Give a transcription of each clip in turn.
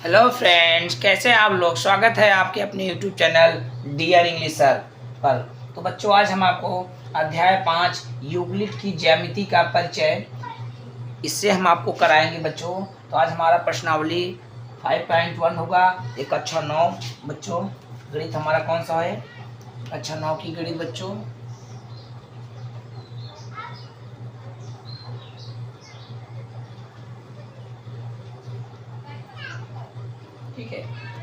Hello friends, कैसे हैं आप लोग। स्वागत है आपके अपने YouTube channel dear English sir पर। तो बच्चों, आज हम आपको अध्याय 5 यूक्लिड की ज्यामिति का परिचय इससे हम आपको कराएंगे बच्चों। तो आज हमारा प्रश्नावली 5.1 होगा। एक कक्षा 9 बच्चों, गणित हमारा कौन सा है? कक्षा 9 की गणित बच्चों। ठीक है,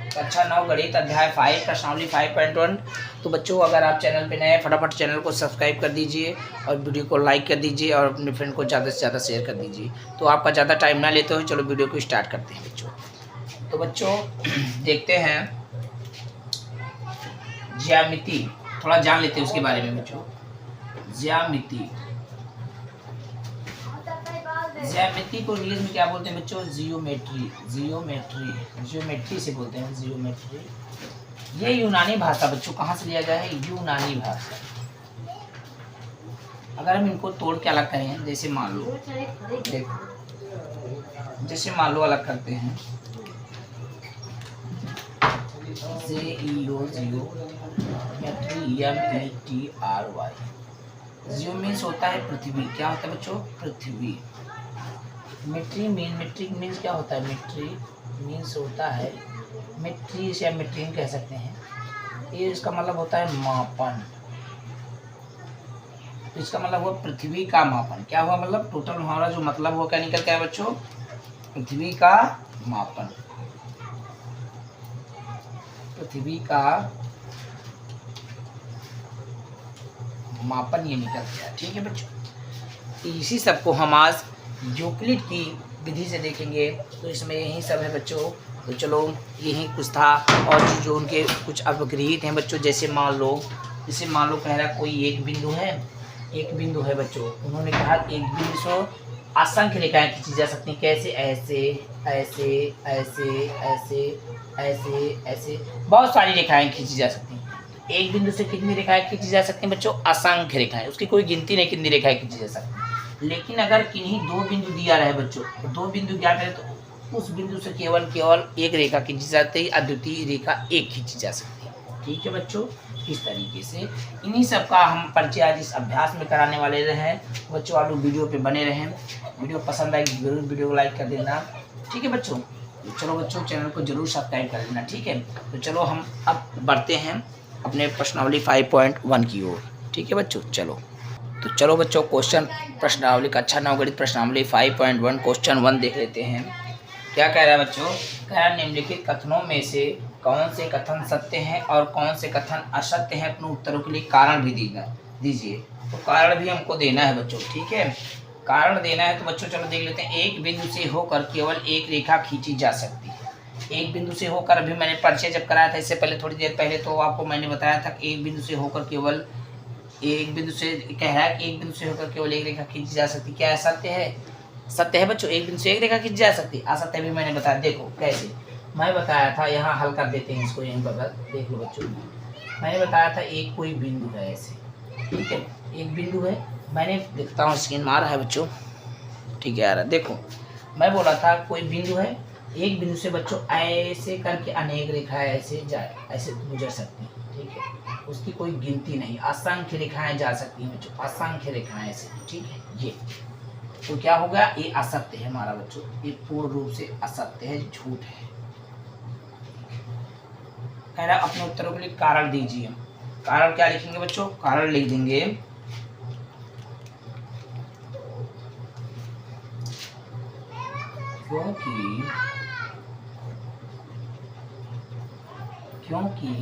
कक्षा 9 गणित अध्याय 5 प्रश्नावली 5.1। तो बच्चों, अगर आप चैनल पे नए हैं, फटाफट चैनल को सब्सक्राइब कर दीजिए और वीडियो को लाइक कर दीजिए और अपने फ्रेंड को ज़्यादा से ज़्यादा शेयर कर दीजिए। तो आपका ज़्यादा टाइम ना लेते हुए चलो वीडियो को स्टार्ट करते हैं बच्चों। तो बच्चों देखते हैं ज्यामिति, थोड़ा जान लेते हैं उसके बारे में बच्चों। ज्यामिति, ज्यामिति को इंग्लिश में क्या बोलते हैं बच्चों? जियोमेट्री। जियोमेट्री, जियोमेट्री से बोलते हैं जियोमेट्री। ये यूनानी भाषा बच्चों कहाँ से लिया गया है? यूनानी भाषा। अगर हम इनको तोड़ के अलग करें, जैसे मान लो, देखो, जैसे मान लो अलग करते हैं, जियो मीन्स होता है पृथ्वी। क्या होता है बच्चों? पृथ्वी। मेट्री मीन्स क्या होता है? मेट्री मीन्स होता है, मेट्रीस या मेट्रीन कह सकते हैं। ये इसका मतलब होता है मापन। तो इसका मतलब हुआ पृथ्वी का मापन। क्या हुआ मतलब? टोटल हमारा जो मतलब हुआ क्या निकल के आया बच्चों? पृथ्वी का मापन। पृथ्वी का मापन ये निकल गया। ठीक है बच्चों, इसी सब को हम आज यूक्लिड की विधि से देखेंगे। तो इसमें यही सब है बच्चों। तो चलो, यही कुछ था। और जो उनके कुछ अपगृहित हैं बच्चों, जैसे मान लो कह रहा कोई एक बिंदु है बच्चों। उन्होंने कहा एक बिंदु से असंख्य रेखाएं खींची जा सकती हैं। कैसे? ऐसे ऐसे ऐसे ऐसे ऐसे ऐसे बहुत सारी रेखाएं खींची जा सकती हैं। एक बिंदु से कितनी रेखाएं खींची जा सकती हैं बच्चों? असंख्य रेखाएं। उसकी कोई गिनती नहीं कितनी रेखाएं खींची जा सकती हैं। लेकिन अगर किन्हीं दो बिंदु दिया रहे बच्चों, तो दो बिंदु ज्ञात है, तो उस बिंदु से केवल एक रेखा खींची जाती है, अद्वितीय रेखा एक खींची जा सकती है। ठीक है बच्चों, इस तरीके से इन्हीं सब का हम परिचय आज इस अभ्यास में कराने वाले रहे बच्चों। आप लोग वीडियो पे बने रहें। वीडियो पसंद आए जरूर वीडियो को लाइक कर देना। ठीक है बच्चों, तो चलो बच्चों, चैनल को जरूर सब्सक्राइब कर देना। ठीक है, तो चलो हम अब बढ़ते हैं अपने प्रश्नावली 5.1 की ओर। ठीक है बच्चों, चलो बच्चों, क्वेश्चन प्रश्नावली कक्षा 9 गणित प्रश्नावली 5.1 क्वेश्चन 1 देख लेते हैं। क्या कह रहा है बच्चों? कह रहा है निम्नलिखित कथनों में से कौन से कथन सत्य हैं और कौन से कथन असत्य हैं? अपने उत्तरों के लिए कारण भी दीजिए। तो कारण भी हमको देना है बच्चों। ठीक है, कारण देना है। तो बच्चों चलो देख लेते हैं। एक बिंदु से होकर केवल एक रेखा खींची जा सकती है। एक बिंदु से होकर, अभी मैंने परिचय जब कराया था इससे पहले, थोड़ी देर पहले, तो आपको मैंने बताया था कि एक बिंदु से होकर केवल एक बिंदु से, कह रहा है कि एक बिंदु से होकर केवल एक रेखा खींची जा सकती। क्या है? सत्य है। सत्य है बच्चों, एक बिंदु से एक रेखा खींची जा सकती। असत्य भी मैंने बताया। देखो कैसे मैं बताया था, यहाँ हल कर देते हैं इसको, यहीं बगल देख लो बच्चों। मैंने बताया था एक कोई बिंदु है ऐसे। ठीक है, एक बिंदु है। मैंने देखता हूँ स्क्रीन में आ रहा है बच्चों। ठीक है, आ रहा है। देखो मैं बोला था कोई बिंदु है, एक बिंदु से बच्चों ऐसे करके अनेक रेखाएं ऐसे गुजर सकती हैं। ठीक है, उसकी कोई गिनती नहीं, असंख्य रेखाएं जा सकती हैं बच्चों, असंख्य रेखाएं ऐसे। ठीक है, ये तो क्या हो गया? ये असत्य है हमारा बच्चों, ये पूर्ण रूप से असत्य है, झूठ है। कह रहा अपने उत्तरों के लिए कारण दीजिए। कारण क्या लिखेंगे बच्चों? कारण लिख देंगे क्योंकि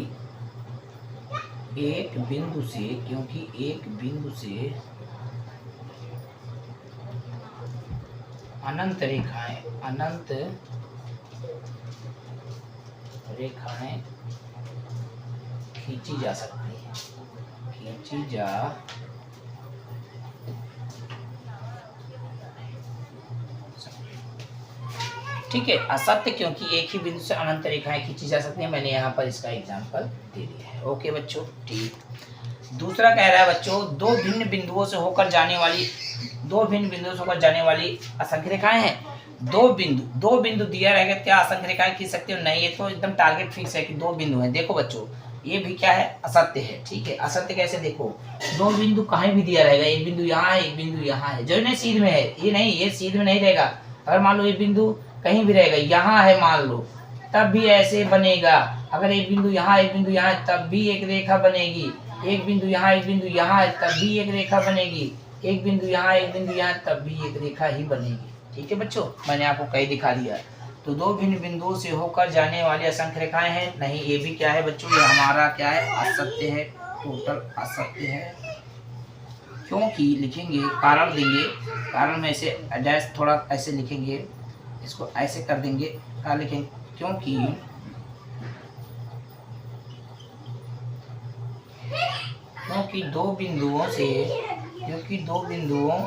एक बिंदु से अनंत रेखाएं खींची जा सकती हैं। ठीक है, असत्य क्योंकि एक ही बिंदु से अनंत रेखाएं खींची जा सकती हैं। मैंने यहाँ पर इसका एग्जाम्पल दे दिया है। ओके बच्चों, ठीक। दूसरा कह रहा है बच्चों, दो भिन्न बिंदुओं से होकर जाने वाली असंख्य रेखाएं हैं। दो बिंदु दिया रहेगा, क्या असंख्य रेखाएं खींच सकते हो? नहीं, ये तो एकदम टारगेट फिक्स है कि 2 बिंदु है। देखो बच्चों, ये भी क्या है? असत्य है। ठीक है, असत्य कैसे? देखो 2 बिंदु कहीं भी दिया रहेगा, एक बिंदु यहाँ है, एक बिंदु यहाँ है, जो नहीं सीध में है, ये नहीं, ये सीध में नहीं रहेगा। अगर मान लो ये बिंदु कहीं भी रहेगा, यहाँ है मान लो, तब भी ऐसे बनेगा। अगर एक बिंदु यहाँ, एक बिंदु यहाँ है, तब भी एक रेखा बनेगी। एक बिंदु यहाँ, एक बिंदु यहाँ है, तब भी एक रेखा बनेगी। एक बिंदु यहाँ, एक बिंदु यहाँ, तब भी एक रेखा ही बनेगी। ठीक है बच्चों, मैंने आपको कहीं दिखा दिया। तो 2 भिन्न बिंदुओं से होकर जाने वाली असंख्य रेखाएं हैं। नहीं, ये भी क्या है बच्चों? ये हमारा क्या है? असत्य है, टोटल असत्य है। क्योंकि लिखेंगे, कारण देंगे, कारण में ऐसे डैश थोड़ा ऐसे लिखेंगे, इसको ऐसे कर देंगे, क्या लिखेंगे? क्योंकि 2 बिंदुओं से, क्योंकि 2 बिंदुओं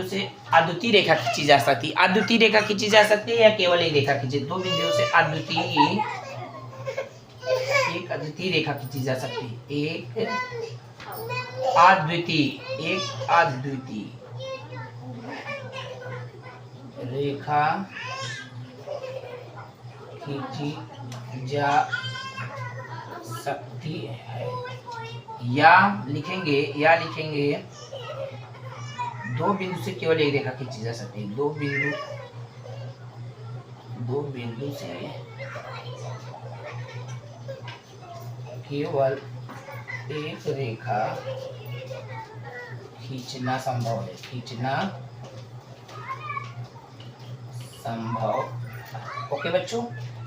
से अद्वितीय रेखा खींची जा सकती है। अद्वितीय रेखा खींची जा सकती है या केवल एक रेखा खींची? 2 बिंदुओं से एक अद्वितीय रेखा खींची जा सकती है। एक अद्वितीय रेखा खींची जा सकती है। या लिखेंगे 2 बिंदु से केवल एक रेखा खींची जा सकती है। 2 बिंदु से केवल एक रेखा खींचना संभव है। ओके बच्चों,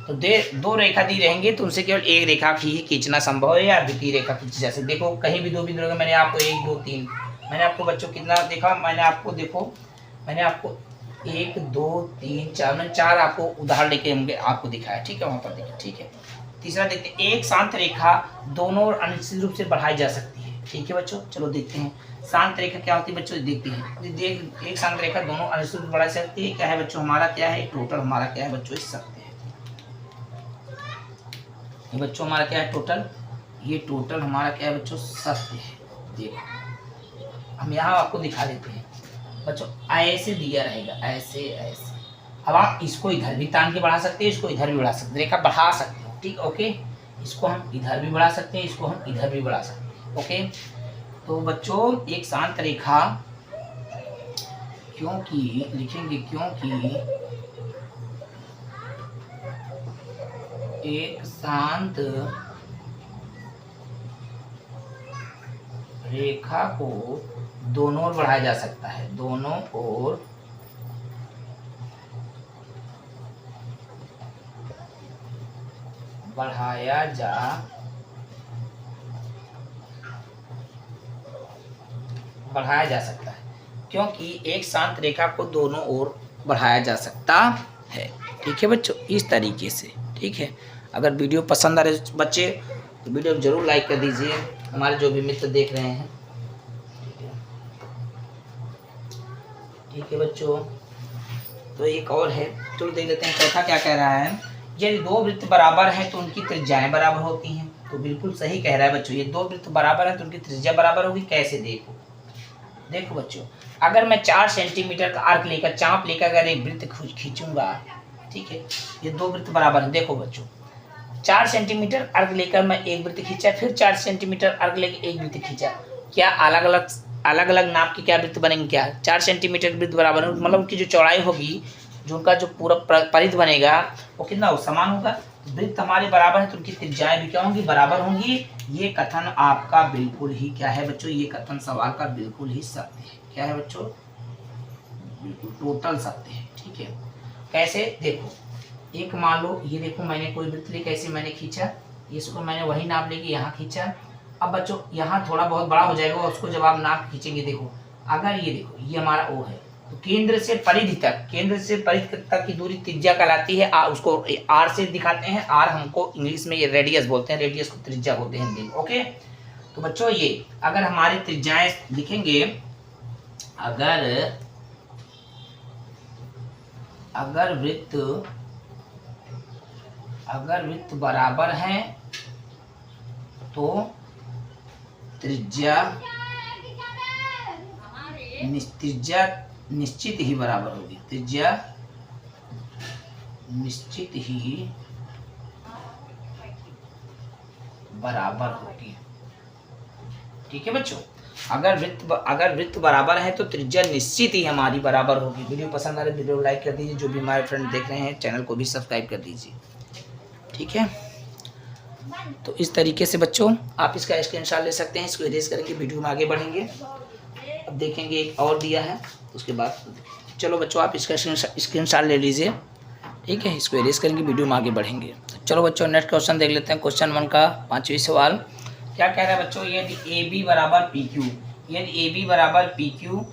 तो 2 रेखा दी रहेंगे तो उनसे केवल एक रेखा ही खींचना संभव है या द्वितीय रेखा खींची जा सकती है। देखो कहीं भी 2 बिंदु रहेंगे, मैंने आपको 1 2 3, मैंने आपको बच्चों कितना देखा? मैंने आपको 1 2 3 4, मैंने 4 आपको उदाहरण लेके होंगे आपको दिखाया। ठीक है, वहां पर देखिए। ठीक है, तीसरा देखते हैं, एक शांत रेखा दोनों ओर अनिश्चित रूप से बढ़ाई जा सकती है। ठीक है बच्चों, चलो देखते हैं शांत रेखा क्या होती है बच्चों, देखते हैं। एक शांत रेखा दोनों अनिश्चित रूप से बढ़ाई सकती है। क्या है बच्चों? हमारा क्या है? टोटल हमारा क्या है बच्चों? सत्य है। ये बच्चों हमारा क्या है? टोटल। ये टोटल हमारा क्या है बच्चों? सत्य है। देखो हम यहाँ आपको दिखा देते हैं बच्चों, ऐसे दिया रहेगा, ऐसे। अब आप इसको इधर भी तान के बढ़ा सकते हैं, इसको इधर भी बढ़ा सकते हैं, रेखा बढ़ा सकते हो। ठीक, ओके, इसको हम इधर भी बढ़ा सकते हैं, इसको हम इधर भी बढ़ा सकते हैं। ओके, तो बच्चों एक शांत रेखा, क्योंकि लिखेंगे, क्योंकि एक शांत रेखा को दोनों ओर बढ़ाया जा सकता है। दोनों ओर बढ़ाया जा सकता है, क्योंकि एक शांत रेखा को दोनों ओर बढ़ाया जा सकता है। ठीक है बच्चों, इस तरीके से। ठीक है, अगर वीडियो पसंद आ रहे बच्चे तो वीडियो जरूर लाइक कर दीजिए, हमारे जो भी मित्र देख रहे हैं। ठीक है बच्चों, तो एक और है, चलो देख लेते हैं चौथा क्या कह रहा है। यदि 2 वृत्त बराबर हैं तो उनकी त्रिज्याएं बराबर होती हैं। तो बिल्कुल सही कह रहा है बच्चों, ये 2 वृत्त बराबर हैं तो उनकी त्रिज्या बराबर होगी। कैसे? देखो बच्चों, अगर मैं 4 सेंटीमीटर का आर्क लेकर, चाप लेकर अगर एक वृत्त खींचूंगा, ठीक है, ये 2 वृत्त बराबर हैं। देखो बच्चों, 4 सेंटीमीटर अर्घ लेकर मैं एक वृत्त खींचा, फिर 4 सेंटीमीटर अर्घ लेकर एक वृत्त खींचा, क्या अलग अलग नाप के क्या वृत्त बनेंगे? क्या 4 सेंटीमीटर वृत्त बराबर है, मतलब उनकी जो चौड़ाई होगी, जो उनका जो पूरा परिध बनेगा वो कितना हो? समान होगा। वृत्त हमारे बराबर है तो उनकी त्रिज्याएं भी क्या होंगी? बराबर होंगी। ये कथन आपका बिल्कुल ही क्या है बच्चों? ये कथन सवाल का बिल्कुल ही सत्य है। क्या है बच्चों? बिल्कुल टोटल सत्य है। ठीक है, कैसे? देखो, एक मान लो ये देखो, मैंने कोई वृत्त लेके ऐसे मैंने खींचा, इसको मैंने वही नाप लेके यहाँ खींचा। अब बच्चों यहाँ थोड़ा बहुत बड़ा हो जाएगा, उसको जब आप नाप खींचेंगे, देखो अगर ये देखो ये हमारा ओ है, तो केंद्र से परिधि तक की दूरी त्रिज्या कहलाती है। उसको आर से दिखाते हैं। आर हमको इंग्लिश में ये रेडियस बोलते हैं, रेडियस को त्रिज्या बोलते हैं हिंदी में। ओके, तो बच्चों ये अगर हमारी त्रिज्याएं लिखेंगे, अगर वृत्त बराबर हैं तो त्रिज्या त्रिज्या निश्चित ही बराबर होगी, त्रिज्या निश्चित ही बराबर होगी। ठीक है बच्चों, अगर वृत्त बराबर है तो त्रिज्या निश्चित ही हमारी बराबर होगी। वीडियो पसंद आ रहा है वीडियो लाइक कर दीजिए, जो भी हमारे फ्रेंड देख रहे हैं चैनल को भी सब्सक्राइब कर दीजिए। ठीक है, तो इस तरीके से बच्चों आप इसका स्क्रीनशॉट ले सकते हैं। इसको इरेज करेंगे, वीडियो में आगे बढ़ेंगे। अब देखेंगे एक और दिया है, उसके बाद चलो बच्चों आप इसका स्क्रीनशॉट ले लीजिए। ठीक है, इसको इरेज करेंगे, वीडियो में आगे बढ़ेंगे। चलो बच्चों नेक्स्ट क्वेश्चन देख लेते हैं। क्वेश्चन 1 का 5वां सवाल क्या कह रहा है बच्चों, यदि ए बी बराबर पी क्यू, यदि ए बी बराबर पी क्यू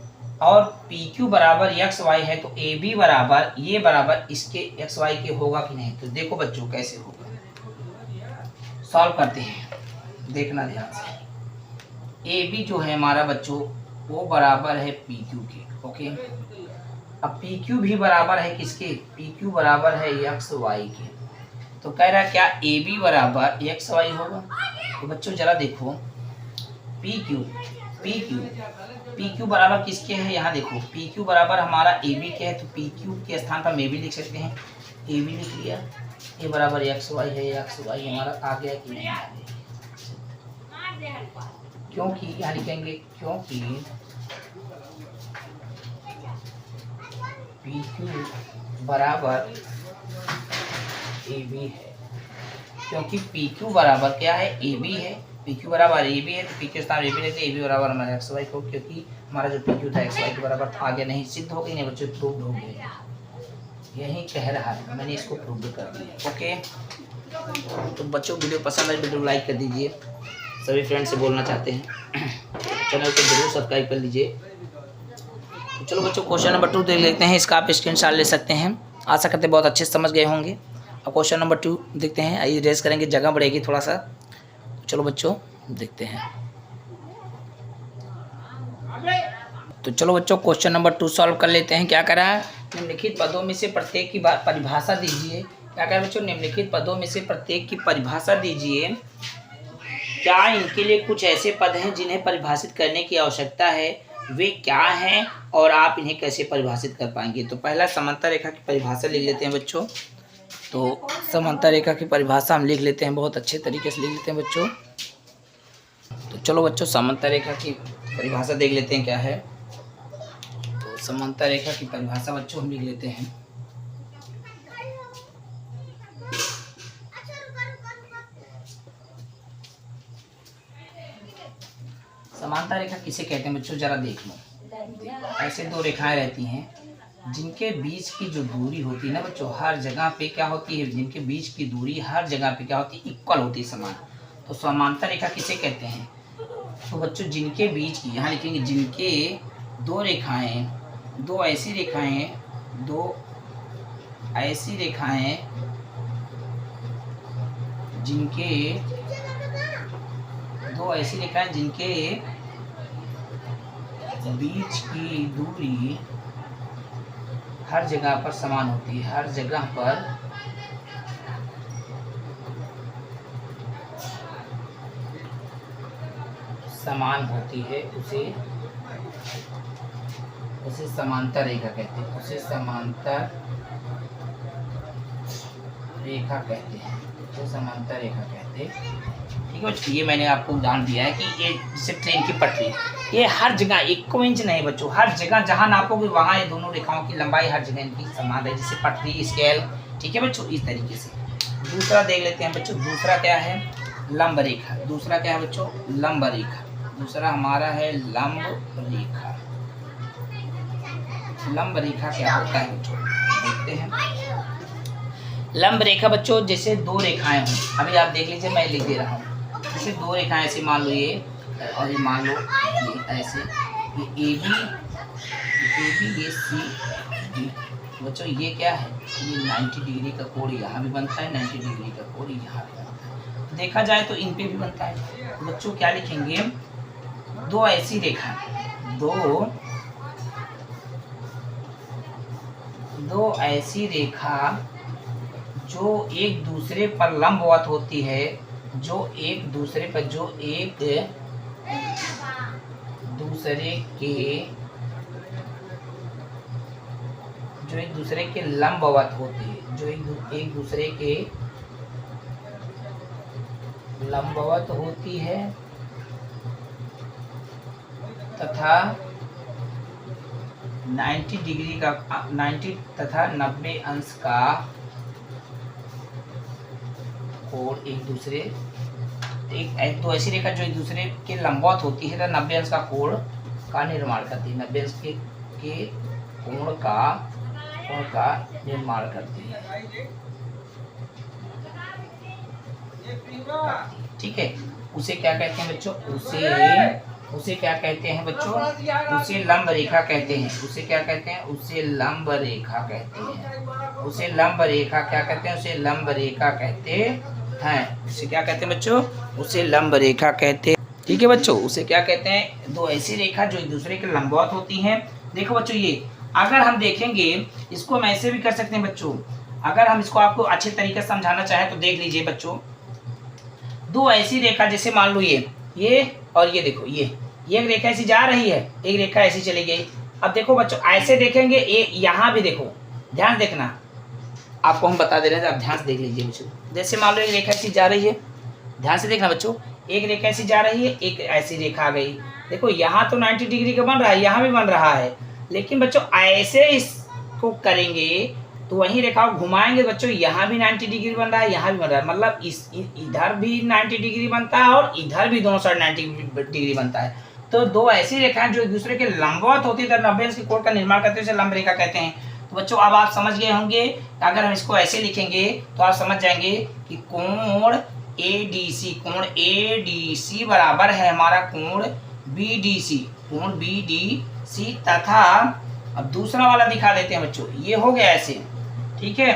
और पी क्यू बराबर एक्स वाई है तो ए बी बराबर ये बराबर इसके एक्स वाई के होगा कि नहीं। तो देखो बच्चों कैसे होगा, सॉल्व करते हैं, देखना ध्यान से। ए बी जो है हमारा बच्चों वो बराबर है पी क्यू के। ओके, अब पी क्यू भी बराबर है किसके, पी क्यू बराबर है एक्स वाई के। तो कह रहा है क्या ए बी बराबर एक्स वाई होगा। तो बच्चों जरा देखो पी क्यू बराबर किसके है, यहाँ देखो पी क्यू बराबर हमारा ए बी के है, तो पी क्यू के स्थान पर मैं भी लिख सकते हैं, ए बी लिख लिया। ए बराबर एक्स वाई है, एक्स वाई हमारा आ गया कि नहीं आ गया, क्योंकि यहाँ लिखेंगे क्योंकि पी क्यू बराबर ए बी है, क्योंकि पी क्यू बराबर क्या है ए बी है, पी क्यू बराबर ए बी है तो पी क्यू स्थान ए बी लेते, ए बी बराबर हमारा एक्स वाई को, क्योंकि हमारा जो पी क्यू था एक्स वाई के बराबर था। आगे नहीं सिद्ध हो गई, नहीं बच्चों प्रूव हो गई, यही कह रहा है, मैंने इसको प्रूव कर दिया। ओके, तो बच्चों वीडियो पसंद आए वीडियो लाइक कर दीजिए, सभी फ्रेंड से बोलना चाहते हैं चैनल को जरूर सब्सक्राइब कर लीजिए। तो चलो बच्चों क्वेश्चन नंबर 2 देख लेते हैं, इसका आप स्क्रीनशॉट ले सकते हैं। आशा करते हैं बहुत अच्छे से समझ गए होंगे। अब क्वेश्चन नंबर 2 देखते हैं, आइए रेस करेंगे, जगह बढ़ेगी थोड़ा सा। चलो बच्चों देखते हैं। तो चलो बच्चों क्वेश्चन नंबर 2 सॉल्व कर लेते हैं। क्या करा है, निम्नलिखित पदों में से प्रत्येक की परिभाषा दीजिए। क्या कह रहे बच्चों, निम्नलिखित पदों में से प्रत्येक की परिभाषा दीजिए। क्या इनके लिए कुछ ऐसे पद हैं जिन्हें परिभाषित करने की आवश्यकता है, वे क्या हैं और आप इन्हें कैसे परिभाषित कर पाएंगे। तो पहला समांतर रेखा की परिभाषा लिख लेते हैं बच्चों। तो समांतर रेखा की परिभाषा हम लिख लेते हैं, बहुत अच्छे तरीके से लिख लेते हैं बच्चों। तो चलो बच्चों समांतर रेखा की परिभाषा देख लेते हैं क्या है। तो समांतर रेखा की परिभाषा बच्चों हम लिख लेते हैं। समांतर रेखा किसे कहते हैं बच्चों, जरा देख लो। ऐसे दो रेखाएं रहती हैं जिनके बीच की जो दूरी होती है ना बच्चों, हर जगह पे क्या होती है, जिनके बीच की दूरी हर जगह पे क्या होती है, इक्वल होती है, समान। तो समांतर रेखा किसे कहते हैं। तो बच्चों जिनके बीच की, यहाँ लिखेंगे जिनके दो रेखाएं, दो ऐसी रेखाएं जिनके बीच की दूरी हर जगह पर समान होती है, हर जगह पर समान होती है, उसे समांतर रेखा कहते हैं, उसे समांतर रेखा कहते हैं, उसे समांतर रेखा कहते हैं। ठीक है बच्चों, ये मैंने आपको उदाहरण दिया है कि ये जैसे ट्रेन की पटरी, ये हर जगह 1 इंच नहीं बच्चों, हर जगह जहाँ नापोगे वहाँ ये दोनों रेखाओं की लंबाई हर जगह इनकी समान है, जैसे पटरी स्केल। ठीक है बच्चों, इस तरीके से। दूसरा देख लेते हैं बच्चों, दूसरा क्या है, लंब रेखा। दूसरा क्या है बच्चों, लंब रेखा। दूसरा हमारा है लंब रेखा। लंब रेखा क्या होता है बच्चों, देखते हैं। लंब रेखा बच्चों जैसे दो रेखाएं हों, अभी आप देख लीजिए, मैं लिख दे रहा हूँ। जैसे दो रेखाएं ऐसे मान लो ये, और ये मान लो ये ऐसे, ये ए बी ये सी डी। बच्चों ये क्या है, ये 90 डिग्री का कोण यहाँ भी बनता है, 90 डिग्री का कोण यहाँ भी बनता है। देखा जाए तो इन पे भी बनता है। तो बच्चों क्या लिखेंगे, दो ऐसी रेखा, दो ऐसी रेखा जो एक दूसरे पर लंबवत होती है, जो एक दूसरे के जो एक दूसरे के लंबवत होती है, जो एक दूसरे के लंबवत होती है तथा 90 डिग्री का 90 तथा 90 अंश का कोण एक दूसरे एक तो ऐसी रेखा जो एक दूसरे के लंबवत होती है तथा 90 अंश का कोण का निर्माण करती है, 90 अंश के कोण का निर्माण करती है। ठीक है, उसे क्या कहते हैं बच्चों? उसे क्या कहते हैं बच्चों? उसे लंब रेखा कहते हैं। उसे क्या कहते हैं? उसे लंब रेखा कहते हैं। उसे लंब रेखा क्या कहते हैं? उसे लंब रेखा कहते हैं। उसे क्या कहते हैं बच्चों? उसे लंब रेखा कहते हैं। ठीक है बच्चों, उसे क्या कहते हैं? दो ऐसी रेखा जो एक दूसरे के लंबवत होती हैं। देखो बच्चों, ये अगर हम देखेंगे, इसको हम ऐसे भी कर सकते हैं बच्चों। अगर हम इसको आपको अच्छे तरीके से समझाना चाहें तो देख लीजिए बच्चों, दो ऐसी रेखा, जैसे मान लो ये और ये, देखो ये एक रेखा ऐसी जा रही है, एक रेखा ऐसी चली गई। अब देखो बच्चों, ऐसे देखेंगे, ये यहाँ भी देखो, ध्यान देखना, आपको हम बता दे रहे हैं, आप ध्यान से देख लीजिए बच्चों। जैसे मान लो एक रेखा ऐसी जा रही है, ध्यान से देखना बच्चों, एक रेखा ऐसी जा रही है, एक ऐसी रेखा आ गई। देखो यहाँ तो 90 डिग्री का बन रहा है, यहाँ भी बन रहा है, लेकिन बच्चों ऐसे इसको करेंगे तो वही रेखा घुमाएंगे बच्चों, यहाँ भी 90 डिग्री बन रहा है, यहाँ भी बन रहा है, मतलब इधर भी 90 डिग्री बनता है और इधर भी दोनों साइड 90 डिग्री बनता है। तो दो ऐसी रेखाएं जो एक दूसरे के लंबवत होती है, 90 अंश के कोण का निर्माण करते हैं, उसे लंब रेखा कहते हैं। तो बच्चों अब आप समझ गए होंगे, अगर हम इसको ऐसे लिखेंगे तो आप समझ जाएंगे कि कोण ADC बराबर है हमारा कोण BDC, कोण BDC, तथा अब दूसरा वाला दिखा देते हैं बच्चों। ये हो गया ऐसे, ठीक है,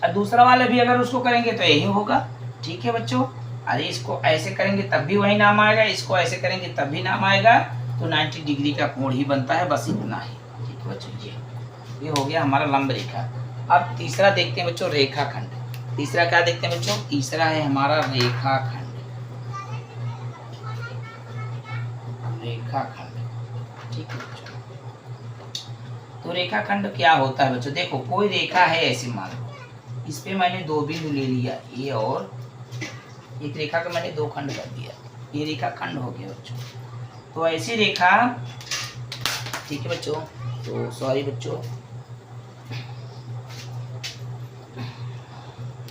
और दूसरा वाला भी अगर उसको करेंगे तो यही होगा। ठीक है बच्चों, अरे इसको ऐसे करेंगे तब भी वही नाम आएगा, इसको ऐसे करेंगे तब भी नाम आएगा, तो 90 डिग्री का कोण ही बनता है, बस इतना ही। ठीक है बच्चों, ये हो गया हमारा लंब रेखा। अब तीसरा देखते हैं बच्चों, रेखाखंड। तीसरा क्या देखते हैं बच्चों? तीसरा है हमारा रेखाखंड। रेखाखंड, ठीक है बच्चों। तो रेखाखंड क्या होता है बच्चों? देखो, कोई रेखा है ऐसे, मान लो इस पे मैंने दो बिंदु ले लिया, ये और एक रेखा का मैंने दो खंड कर दिया, ये रेखा खंड हो गया बच्चों। तो ऐसी रेखा, ठीक है बच्चों, तो सॉरी बच्चों,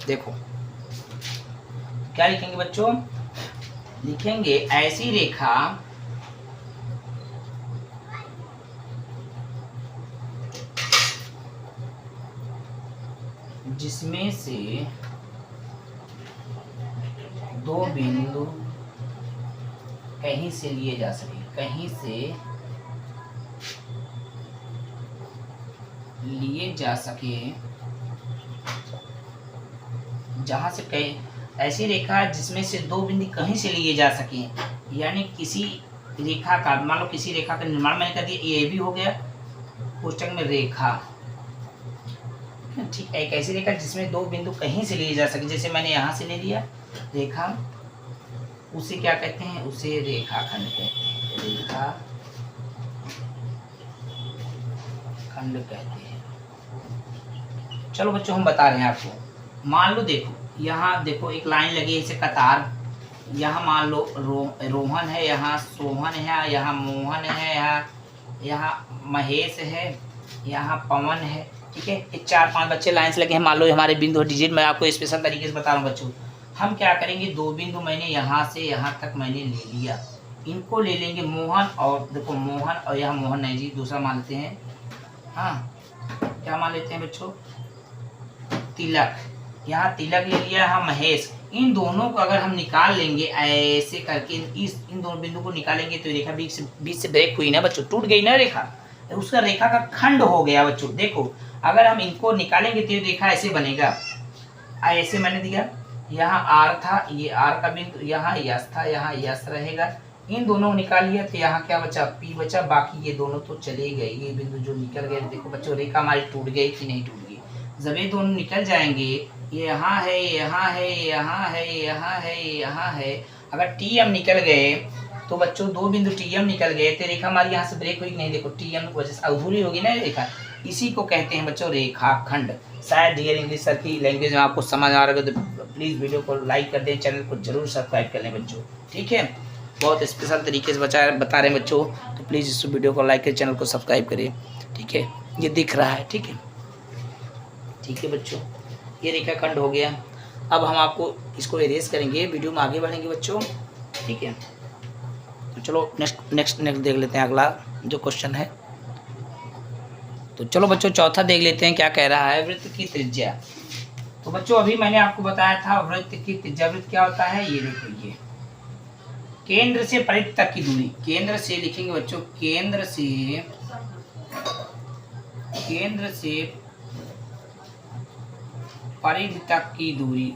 देखो क्या लिखेंगे बच्चों? लिखेंगे ऐसी रेखा जिसमें से दो बिंदु कहीं से लिए जा सके, कहीं से लिए जा सके, जहां से कहीं, ऐसी रेखा जिसमें से दो बिंदु कहीं से लिए जा सके, यानी किसी रेखा का, मान लो किसी रेखा का निर्माण मैंने कर दिया, ये भी हो गया कोष्टक में रेखा। ठीक, एक ऐसी रेखा जिसमें दो बिंदु कहीं से लिए जा सके, जैसे मैंने यहाँ से ले लिया रेखा, उसे क्या कहते हैं? उसे रेखाखंड कहते हैं, रेखाखंड कहते हैं। चलो बच्चों, हम बता रहे हैं आपको। मान लो देखो, यहाँ देखो एक लाइन लगी है, इसे कतार, यहाँ मान लो रोहन है, यहाँ सोहन है, यहाँ मोहन है, यहाँ महेश है, यहाँ पवन है। ठीक है, ये 4-5 बच्चे लाइन से लगे हैं, मान लो हमारे बिंदु डिजिट। मैं आपको स्पेशल तरीके से बता रहा हूँ बच्चों। हम क्या करेंगे, दो बिंदु मैंने यहाँ से यहाँ तक मैंने ले लिया, इनको ले लेंगे मोहन, और देखो मोहन, और यहाँ मोहन नहीं जी, दूसरा मान लेते हैं, हाँ क्या मान लेते हैं बच्चों? तिलक। यहाँ तिलक ले लिया, यहाँ महेश। इन दोनों को अगर हम निकाल लेंगे ऐसे करके, इन दोनों बिंदु को निकालेंगे तो रेखा बीच से ब्रेक हुई ना बच्चों, टूट गई ना रेखा, उसका रेखा का खंड हो गया बच्चों। देखो अगर हम इनको निकालेंगे तो रेखा ऐसे बनेगा, ऐसे मैंने दिया, यहाँ आर था, ये आर का बिंदु, यहाँ यस था, यहाँ यस रहेगा। इन दोनों को निकाल लिया तो यहाँ क्या बचा? पी बचा। बाकी ये दोनों तो चले गए, ये बिंदु जो निकल गए। देखो बच्चों, रेखा हमारी टूट गई कि नहीं टूट गई? जब ये दोनों निकल जाएंगे, ये यहाँ है, यहाँ है, यहाँ है, यहाँ है, यहाँ है, अगर टी एम निकल गए तो बच्चों दो बिंदु टी एम निकल गए तो रेखा हमारी यहाँ से ब्रेक हुई नहीं? देखो टी एम की वजह से अधूरी होगी ना रेखा, इसी को कहते हैं बच्चों रेखाखंड। शायद डियर इंग्लिश सर की लैंग्वेज में आपको समझ आ रहा है, तो प्लीज़ वीडियो को लाइक कर दें, चैनल को जरूर सब्सक्राइब कर लें बच्चों, ठीक है। बहुत स्पेशल तरीके से बता रहे हैं बच्चों, तो प्लीज़ इस वीडियो को लाइक करें, चैनल को सब्सक्राइब करिए, ठीक है। ये दिख रहा है, ठीक है, ठीक है बच्चों, ये रेखाखंड हो गया। अब हम आपको इसको इरेज करेंगे, वीडियो में आगे बढ़ेंगे बच्चों, ठीक है। तो चलो नेक्स्ट देख लेते हैं अगला जो क्वेश्चन है। तो चलो बच्चों चौथा देख लेते हैं क्या कह रहा है। वृत्त की त्रिज्या। तो बच्चों अभी मैंने आपको बताया था वृत्त की त्रिज्या। वृत्त क्या होता है, ये देखो, ये केंद्र से परिधि तक की दूरी। केंद्र से लिखेंगे बच्चों, केंद्र से परिधि तक की दूरी,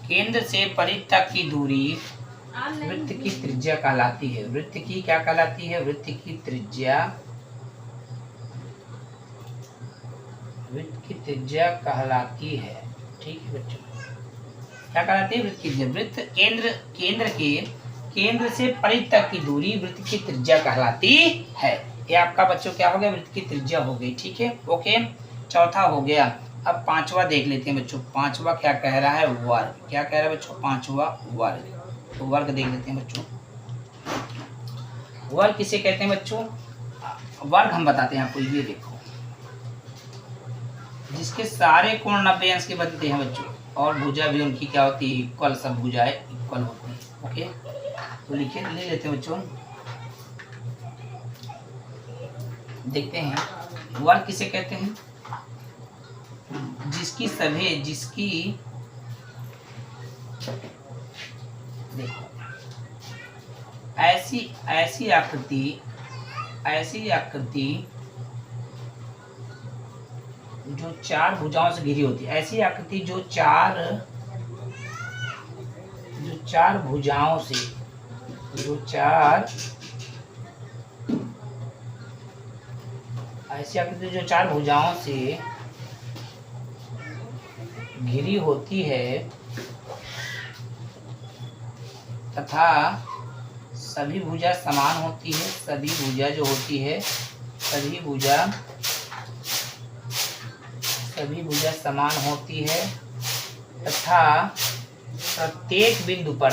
केंद्र से परिधि तक की दूरी वृत्त की त्रिज्या कहलाती है। वृत्त की क्या कहलाती है, वृत्त की त्रिज्या, वृत्त की त्रिज्या कहलाती है, ठीक है बच्चों। क्या कहलाती है, वृत्त की त्रिज्या। वृत्त केंद्र से परिधि तक की दूरी वृत्त की त्रिज्या कहलाती है। ये आपका बच्चों क्या हो गया, वृत्त की त्रिज्या हो गई, ठीक है, ओके। चौथा हो गया। अब पांचवा देख लेते हैं बच्चों। पांचवा क्या कह रहा है, वर्ग। क्या कह रहा है बच्चों, पांचवा वर्ग। तो वर्ग देख लेते हैं बच्चों। वर्ग किसे कहते हैं बच्चों, वर्ग हम बताते हैं आपको। ये देखो, जिसके सारे कोण 90 अंश के बनते हैं बच्चों, और भुजा भी उनकी क्या होती है, इक्वल। सब भुजाएं इक्वल होती हैं, ओके। तो ले लेते हैं बच्चों, देखते हैं वर्ग किसे कहते हैं। जिसकी देखो ऐसी आकृति जो चार भुजाओं से घिरी होती है। ऐसी आकृति जो चार भुजाओं से, ऐसी आकृति जो चार भुजाओं से घिरी होती है तथा सभी भुजा समान होती है। सभी भुजा जो होती है, सभी भुजा समान होती है तथा प्रत्येक बिंदु पर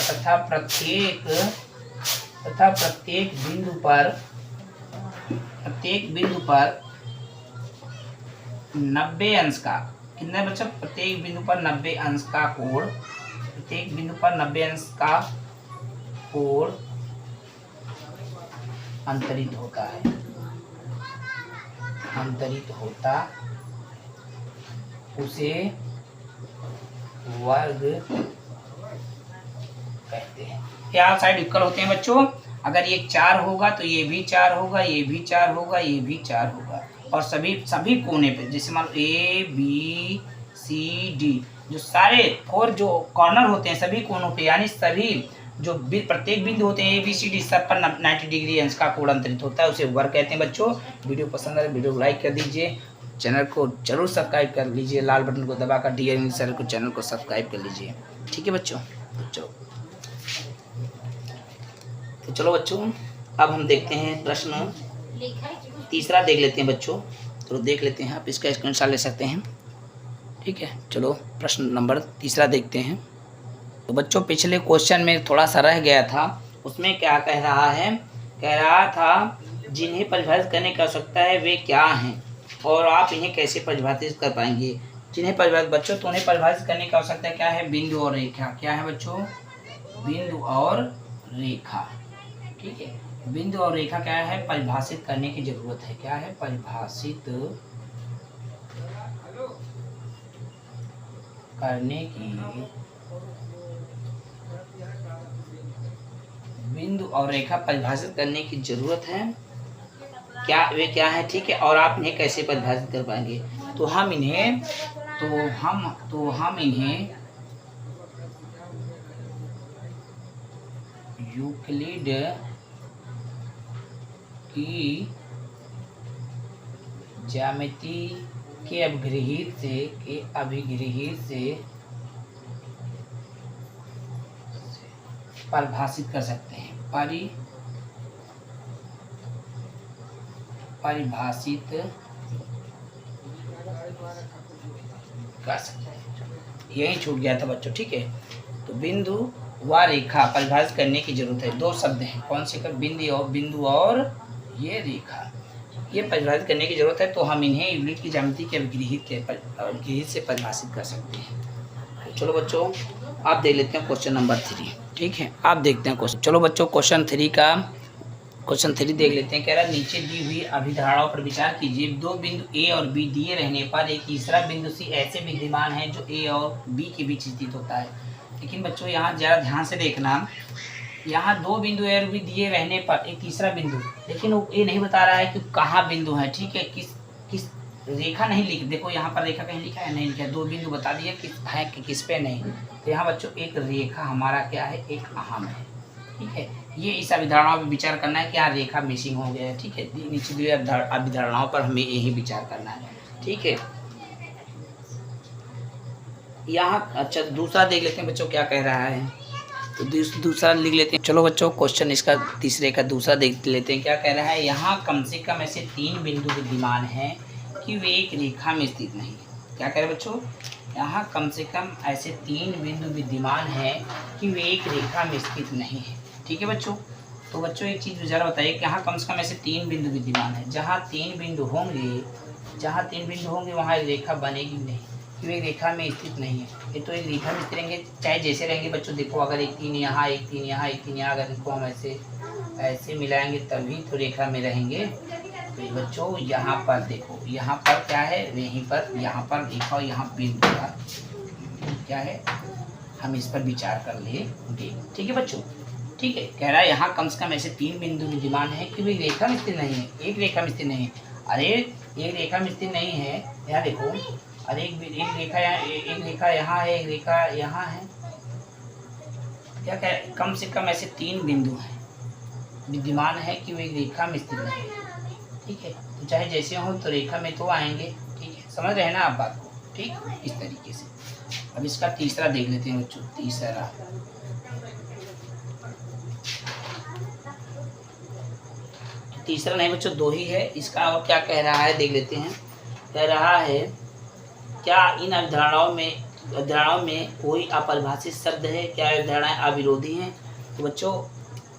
90 अंश का, कितना बच्चा, प्रत्येक बिंदु पर 90 अंश का कोण, प्रत्येक बिंदु पर 90 अंश का कोण अंतरित होता है, उसे वर्ग कहते हैं। क्या साइड इक्वल होते हैं बच्चों। अगर ये 4 होगा तो ये भी 4 होगा, ये भी 4 होगा, ये भी 4 होगा, और सभी कोने पे, जैसे मान लो ABCD, जो सारे 4 जो कॉर्नर होते हैं सभी कोनों पे, यानी सभी जो प्रत्येक बिंदु होते हैं ABCD, सब पर 90 डिग्री अंश का कोण अंतरित होता है, उसे वर्ग कहते हैं बच्चों। वीडियो पसंद आए वीडियो को लाइक कर दीजिए, चैनल को जरूर सब्सक्राइब कर लीजिए, लाल बटन को दबाकर डियर इंग्लिश सर को चैनल को सब्सक्राइब कर लीजिए, ठीक है बच्चों। तो चलो बच्चों, अब हम देखते हैं प्रश्न तीसरा देख लेते हैं बच्चों। तो देख लेते हैं, आप इसका स्क्रीनशॉट ले सकते हैं, ठीक है। चलो प्रश्न नंबर तीसरा देखते हैं। तो बच्चों पिछले क्वेश्चन में थोड़ा सा रह गया था, उसमें क्या कह रहा है, कह रहा था जिन्हें परिभाषित करने की आवश्यकता है वे क्या हैं और आप इन्हें कैसे परिभाषित कर पाएंगे। जिन्हें परिभाषित बच्चों, तो उन्हें परिभाषित करने की आवश्यकता क्या है, बिंदु और रेखा। क्या है बच्चों, बिंदु और रेखा, ठीक है। बिंदु और रेखा क्या है, परिभाषित करने की जरूरत है। क्या है, परिभाषित करने की, बिंदु और रेखा परिभाषित करने की जरूरत है। क्या वे क्या है, ठीक है, और आप इन्हें कैसे परिभाषित कर पाएंगे। तो हम इन्हें यूक्लिड की ज्यामिति के अभिगृहित से परिभाषित कर सकते हैं। परिभाषित कर सकते हैं। यही छूट गया था बच्चों, ठीक है। तो बिंदु व रेखा परिभाषित करने की जरूरत है। दो शब्द हैं, कौन से का, बिंदु और ये रेखा, ये परिभाषित करने की जरूरत है। तो हम इन्हें यूनिट की ज्यामिति के गृहित से परिभाषित कर सकते हैं। तो चलो बच्चों आप देख लेते हैं क्वेश्चन नंबर 3, ठीक है। आप देखते हैं क्वेश्चन। चलो बच्चों क्वेश्चन 3 देख लेते हैं। कह रहा है नीचे दी हुई अभिधारणाओं पर विचार कीजिए। दो बिंदु ए और बी दिए रहने पर एक तीसरा बिंदु सी ऐसे विद्यमान है जो ए और बी के बीच स्थित होता है। लेकिन बच्चों यहाँ ज़रा ध्यान से देखना, यहाँ दो बिंदु ए और बी दिए रहने पर एक तीसरा बिंदु, लेकिन वो ये नहीं बता रहा है कि कहाँ बिंदु है, ठीक है। किस रेखा नहीं लिख, देखो यहाँ पर रेखा कहीं लिखा है, नहीं लिखा है। दो बिंदु बता दिए कि है कि किस पे नहीं। तो यहाँ बच्चों एक रेखा हमारा क्या है, एक अहम है, ठीक है। ये इस अभिधारणाओं पर विचार करना है कि यहाँ रेखा मिसिंग हो गया है, ठीक है। नीचे दी अभिधारणाओं पर हमें यही विचार करना है, ठीक है। यहाँ अच्छा दूसरा देख लेते हैं बच्चों क्या कह रहा है। तो दूसरा लिख लेते हैं। चलो बच्चों क्वेश्चन इसका तीसरे का दूसरा देख लेते हैं क्या कह रहा है। यहाँ कम से कम ऐसे 3 बिंदु विद्यमान हैं कि वे एक रेखा में स्थित नहीं है। क्या कह रहे हैं बच्चों, यहाँ कम से कम ऐसे 3 बिंदु विद्यमान हैं कि वे एक रेखा में स्थित नहीं है, ठीक है बच्चों। तो बच्चों एक चीज़ ज़रा बताइए कि यहाँ कम से कम ऐसे 3 बिंदु विद्यमान है। जहाँ 3 बिंदु होंगे वहाँ एक रेखा बनेगी नहीं, कि वे रेखा में स्थित नहीं है। ये तो एक रेखा में स्थित रहेंगे, चाहे जैसे रहेंगे बच्चों। देखो अगर एक 3 यहाँ, एक 3 यहाँ, एक 3 यहाँ, अगर इनको हम ऐसे मिलाएंगे तभी तो रेखा में रहेंगे। तो बच्चों यहाँ पर देखो, यहाँ पर क्या है, यहीं पर यहाँ पर रेखा और यहाँ बिंदु का क्या है, हम इस पर विचार कर लेंगे, ठीक है बच्चों, ठीक है। कह रहा है यहाँ कम से कम ऐसे 3 बिंदु विद्यमान है कि वे रेखा में स्थित नहीं है, एक रेखा में स्थित नहीं है। अरे एक रेखा में स्थित नहीं है, यहाँ देखो, अरे एक रेखा यहाँ है, एक रेखा यहाँ है। क्या कह, कम से कम ऐसे 3 बिंदु हैं विद्यमान है कि वे एक रेखा में स्थित नहीं है, ठीक है। तो चाहे जैसे हो तो रेखा में तो आएंगे, ठीक है। समझ रहे हैं ना आप बात को, ठीक, इस तरीके से। अब इसका तीसरा देख लेते हैं बच्चों। तीसरा नहीं बच्चों, 2 ही है। इसका और क्या कह रहा है देख लेते हैं। कह रहा है क्या इन अवधारणाओं में कोई अपरिभाषित शब्द है, क्या अवधारणाएं अविरोधी हैं। तो बच्चों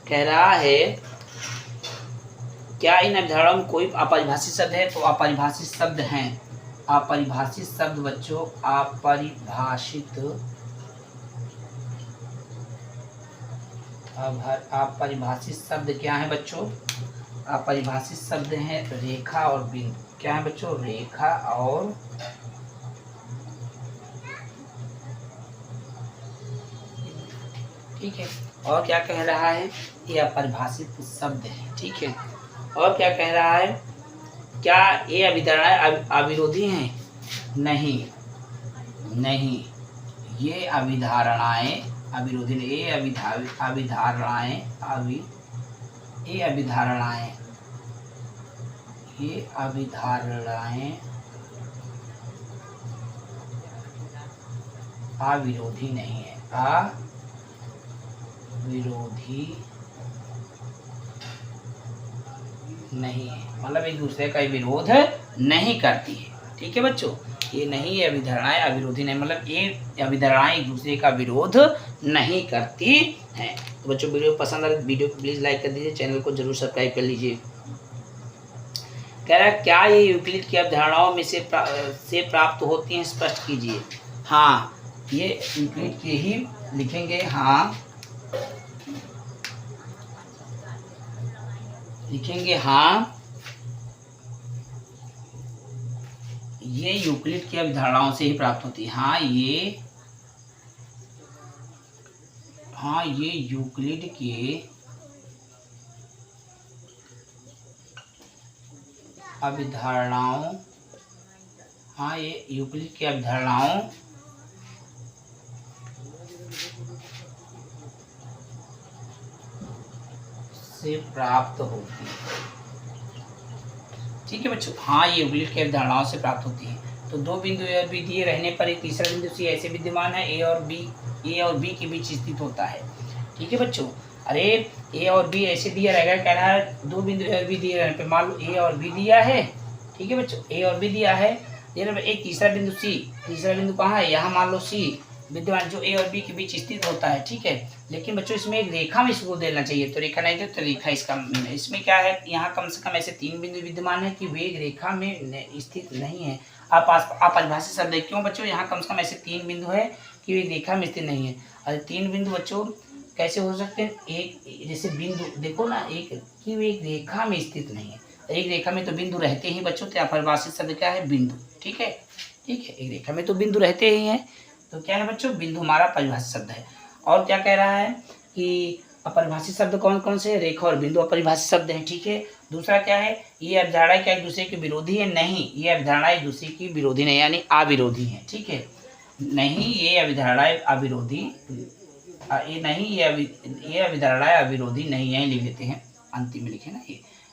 कह रहा है क्या इन अवधारणाओं में कोई अपरिभाषित शब्द है। तो अपरिभाषित शब्द हैं, अपरिभाषित शब्द बच्चों, अपरिभाषित शब्द क्या है बच्चों, अपरिभाषित शब्द हैं रेखा और बिंदु। क्या है बच्चों, रेखा और ठीक है। और क्या कह रहा है, ये अपरिभाषित शब्द है, ठीक है। और क्या कह रहा है, क्या ये अभिधारणाएं अविरोधी हैं। नहीं, ये अभिधारणाएं अविरोधी नहीं, ये अभिधारणाएं अविरोधी नहीं है, अविरोधी नहीं है, मतलब एक दूसरे का विरोध नहीं करती है, ठीक है बच्चों। ये नहीं, ये अभिधारणाएं अविरोधी नहीं, मतलब ये अभिधारणाएं एक दूसरे का विरोध नहीं करती हैं। तो बच्चों वीडियो पसंद आए वीडियो को प्लीज़ लाइक कर दीजिए, चैनल को जरूर सब्सक्राइब कर लीजिए। कह रहा है क्या ये यूक्लिड की अवधारणाओं में से प्राप्त होती हैं, स्पष्ट कीजिए। हाँ, ये यूक्लिड के ही लिखेंगे, हाँ लिखेंगे, हाँ ये यूक्लिड की अवधारणाओं से ही प्राप्त होती है। हाँ ये यूक्लिड के अवधारणाओं, हाँ ये यूक्लिड की अवधारणाओं से प्राप्त होती है, ठीक है बच्चों। हाँ ये यूक्लिड की अवधारणाओं से प्राप्त होती है। तो 2 बिंदु ए और बी दिए रहने पर एक तीसरा बिंदु सी ऐसे विद्यमान है, ए और बी के बीच स्थित होता है, ठीक है बच्चों। अरे ए और बी ऐसे दिया रहेगा, कह रहा है दो बिंदु ए और बी दिए रहने पे मान लो ए और बी दिया है, ठीक है बच्चों, ए और बी दिया है, एक तीसरा बिंदु सी, तीसरा बिंदु कहाँ है, यहाँ मान लो सी विद्यमान जो ए और बी के बीच स्थित होता है, ठीक है। लेकिन बच्चों इसमें एक रेखा में इसको देना चाहिए, तो रेखा नहीं तो रेखा इसका, इसमें क्या है, यहाँ कम से कम ऐसे 3 बिंदु विद्यमान है कि वे एक रेखा में स्थित नहीं है। आप परिभाषित शब्द है, क्यों बच्चों, यहाँ कम से कम ऐसे 3 बिंदु है कि वे रेखा में स्थित नहीं है। और 3 बिंदु बच्चों कैसे हो सकते हैं, एक जैसे बिंदु देखो ना, एक कि वे एक रेखा में स्थित नहीं है, एक रेखा में तो बिंदु रहते ही बच्चों, तो परिभाषित शब्द क्या है, बिंदु, ठीक है, ठीक है, एक रेखा में तो बिंदु रहते ही हैं, तो क्या है बच्चों, बिंदु हमारा परिभाषित शब्द है। और क्या कह रहा है कि अपरिभाषित शब्द कौन कौन से, रेखा और बिंदु अपरिभाषित शब्द हैं, ठीक है। दूसरा क्या है, ये अवधारणाएं क्या एक दूसरे के विरोधी है, नहीं, ये अवधारणाएं एक दूसरे की विरोधी नहीं, यानी अविरोधी है, ठीक है, नहीं ये अवधारणाएं अविरोधी, ये नहीं ये अवधारणाएं अविरोधी नहीं है, लिख देते हैं अंतिम में लिखे ना,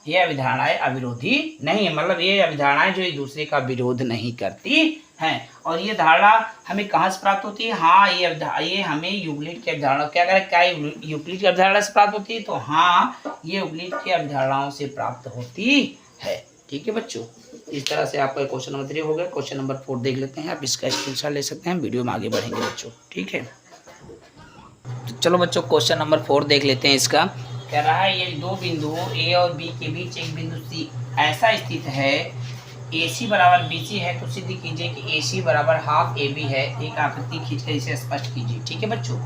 ये अवधारणाएं अविरोधी नहीं है, मतलब ये अवधारणाएं जो एक दूसरे का विरोध नहीं करती हैं। और ये धारणा हमें कहाँ से प्राप्त होती है, हाँ ये हमें यूक्लिड की अवधारणा, क्या करें, क्या यूक्लिड की अवधारणा से प्राप्त होती है, तो हाँ ये यूक्लिड की अवधारणाओं से प्राप्त होती है, ठीक है बच्चों। इस तरह से आपका क्वेश्चन नंबर 3 हो गया। क्वेश्चन नंबर 4 देख लेते हैं, आप इसका स्क्रीनशॉट ले सकते हैं, वीडियो में आगे बढ़ेंगे बच्चों, ठीक है। तो चलो बच्चों क्वेश्चन नंबर 4 देख लेते हैं। इसका कह रहा है ये दो बिंदु ए और बी के बीच एक बिंदु सी ऐसा स्थित है, AC बराबर BC है, तो सिद्ध कीजिए कि AC बराबर हाफ AB है, एक आकृति खींचकर इसे स्पष्ट कीजिए, ठीक है बच्चों।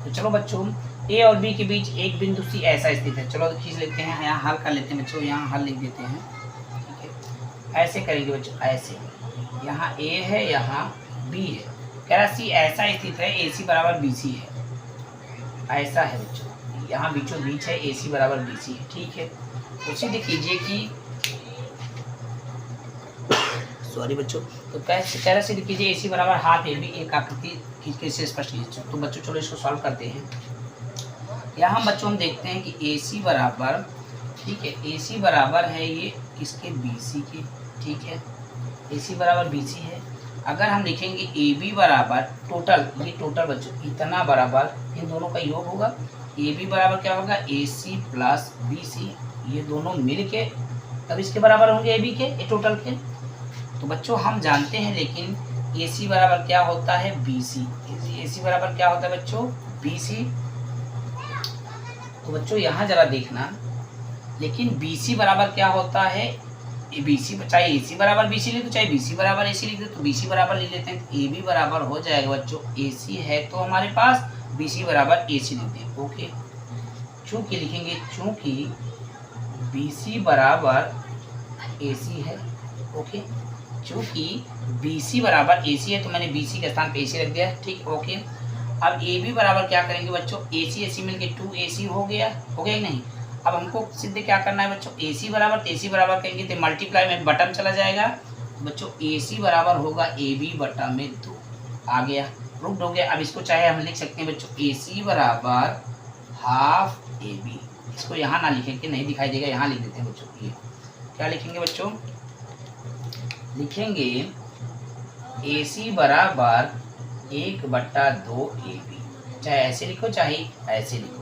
तो चलो बच्चों A और B के बीच एक बिंदु C ऐसा स्थित है, चलो खींच लेते हैं, यहाँ हल कर लेते हैं बच्चों, यहाँ हल लिख देते हैं, ठीक है, ऐसे करेंगे बच्चों, ऐसे, यहाँ A है, यहाँ B है, कह रहा C ऐसा स्थित है, AC बराबर BC है, ऐसा है बच्चों, यहाँ बीचों बीच है, AC बराबर BC है, ठीक है। तो सिद्ध कीजिए कि, सॉरी बच्चों, तो कह रहा सिद्ध कीजिए AC बराबर हाफ AB, एक आकृति खींच के इसे स्पष्ट कीजिए। तो बच्चों चलो इसको सॉल्व करते हैं। यहाँ हम बच्चों हम देखते हैं कि AC बराबर, ठीक है, AC बराबर है ये किसके, BC के, ठीक है, AC बराबर BC है। अगर हम लिखेंगे AB बराबर टोटल, ये टोटल बच्चों इतना बराबर इन दोनों का योग होगा, AB बराबर क्या होगा, AC प्लस BC, ये दोनों मिल के तब इसके बराबर होंगे AB के, ये टोटल के। तो बच्चों हम जानते हैं, लेकिन AC बराबर क्या होता है, BC, AC बराबर क्या होता है बच्चों, BC। तो बच्चों यहाँ जरा देखना, लेकिन BC बराबर क्या होता है, BC, चाहे AC बराबर BC लिख दो, चाहे BC बराबर AC लिख दो, तो BC बराबर ले लेते हैं, तो AB बराबर हो जाएगा बच्चों, AC है तो हमारे पास BC बराबर AC लिख दें, ओके। चूँकि लिखेंगे, चूँकि BC बराबर AC है, ओके, चूँकि BC बराबर AC है तो मैंने BC के स्थान पे AC रख दिया, ठीक, ओके। अब AB बराबर क्या करेंगे बच्चों, AC मिलके 2AC हो गया कि नहीं। अब हमको सिद्ध क्या करना है बच्चों, AC बराबर, AC बराबर करेंगे तो मल्टीप्लाई में बटन चला जाएगा, बच्चों AC बराबर होगा AB बटा में 2, आ गया, प्रूव्ड हो गया। अब इसको चाहे हम लिख सकते हैं बच्चों, AC बराबर हाफ AB, इसको यहाँ ना लिखें कि नहीं दिखाई देगा, यहाँ लिख देते हैं बच्चों, ये क्या लिखेंगे बच्चों, लिखेंगे AC बराबर 1/2 AB, चाहे ऐसे लिखो चाहे ऐसे लिखो,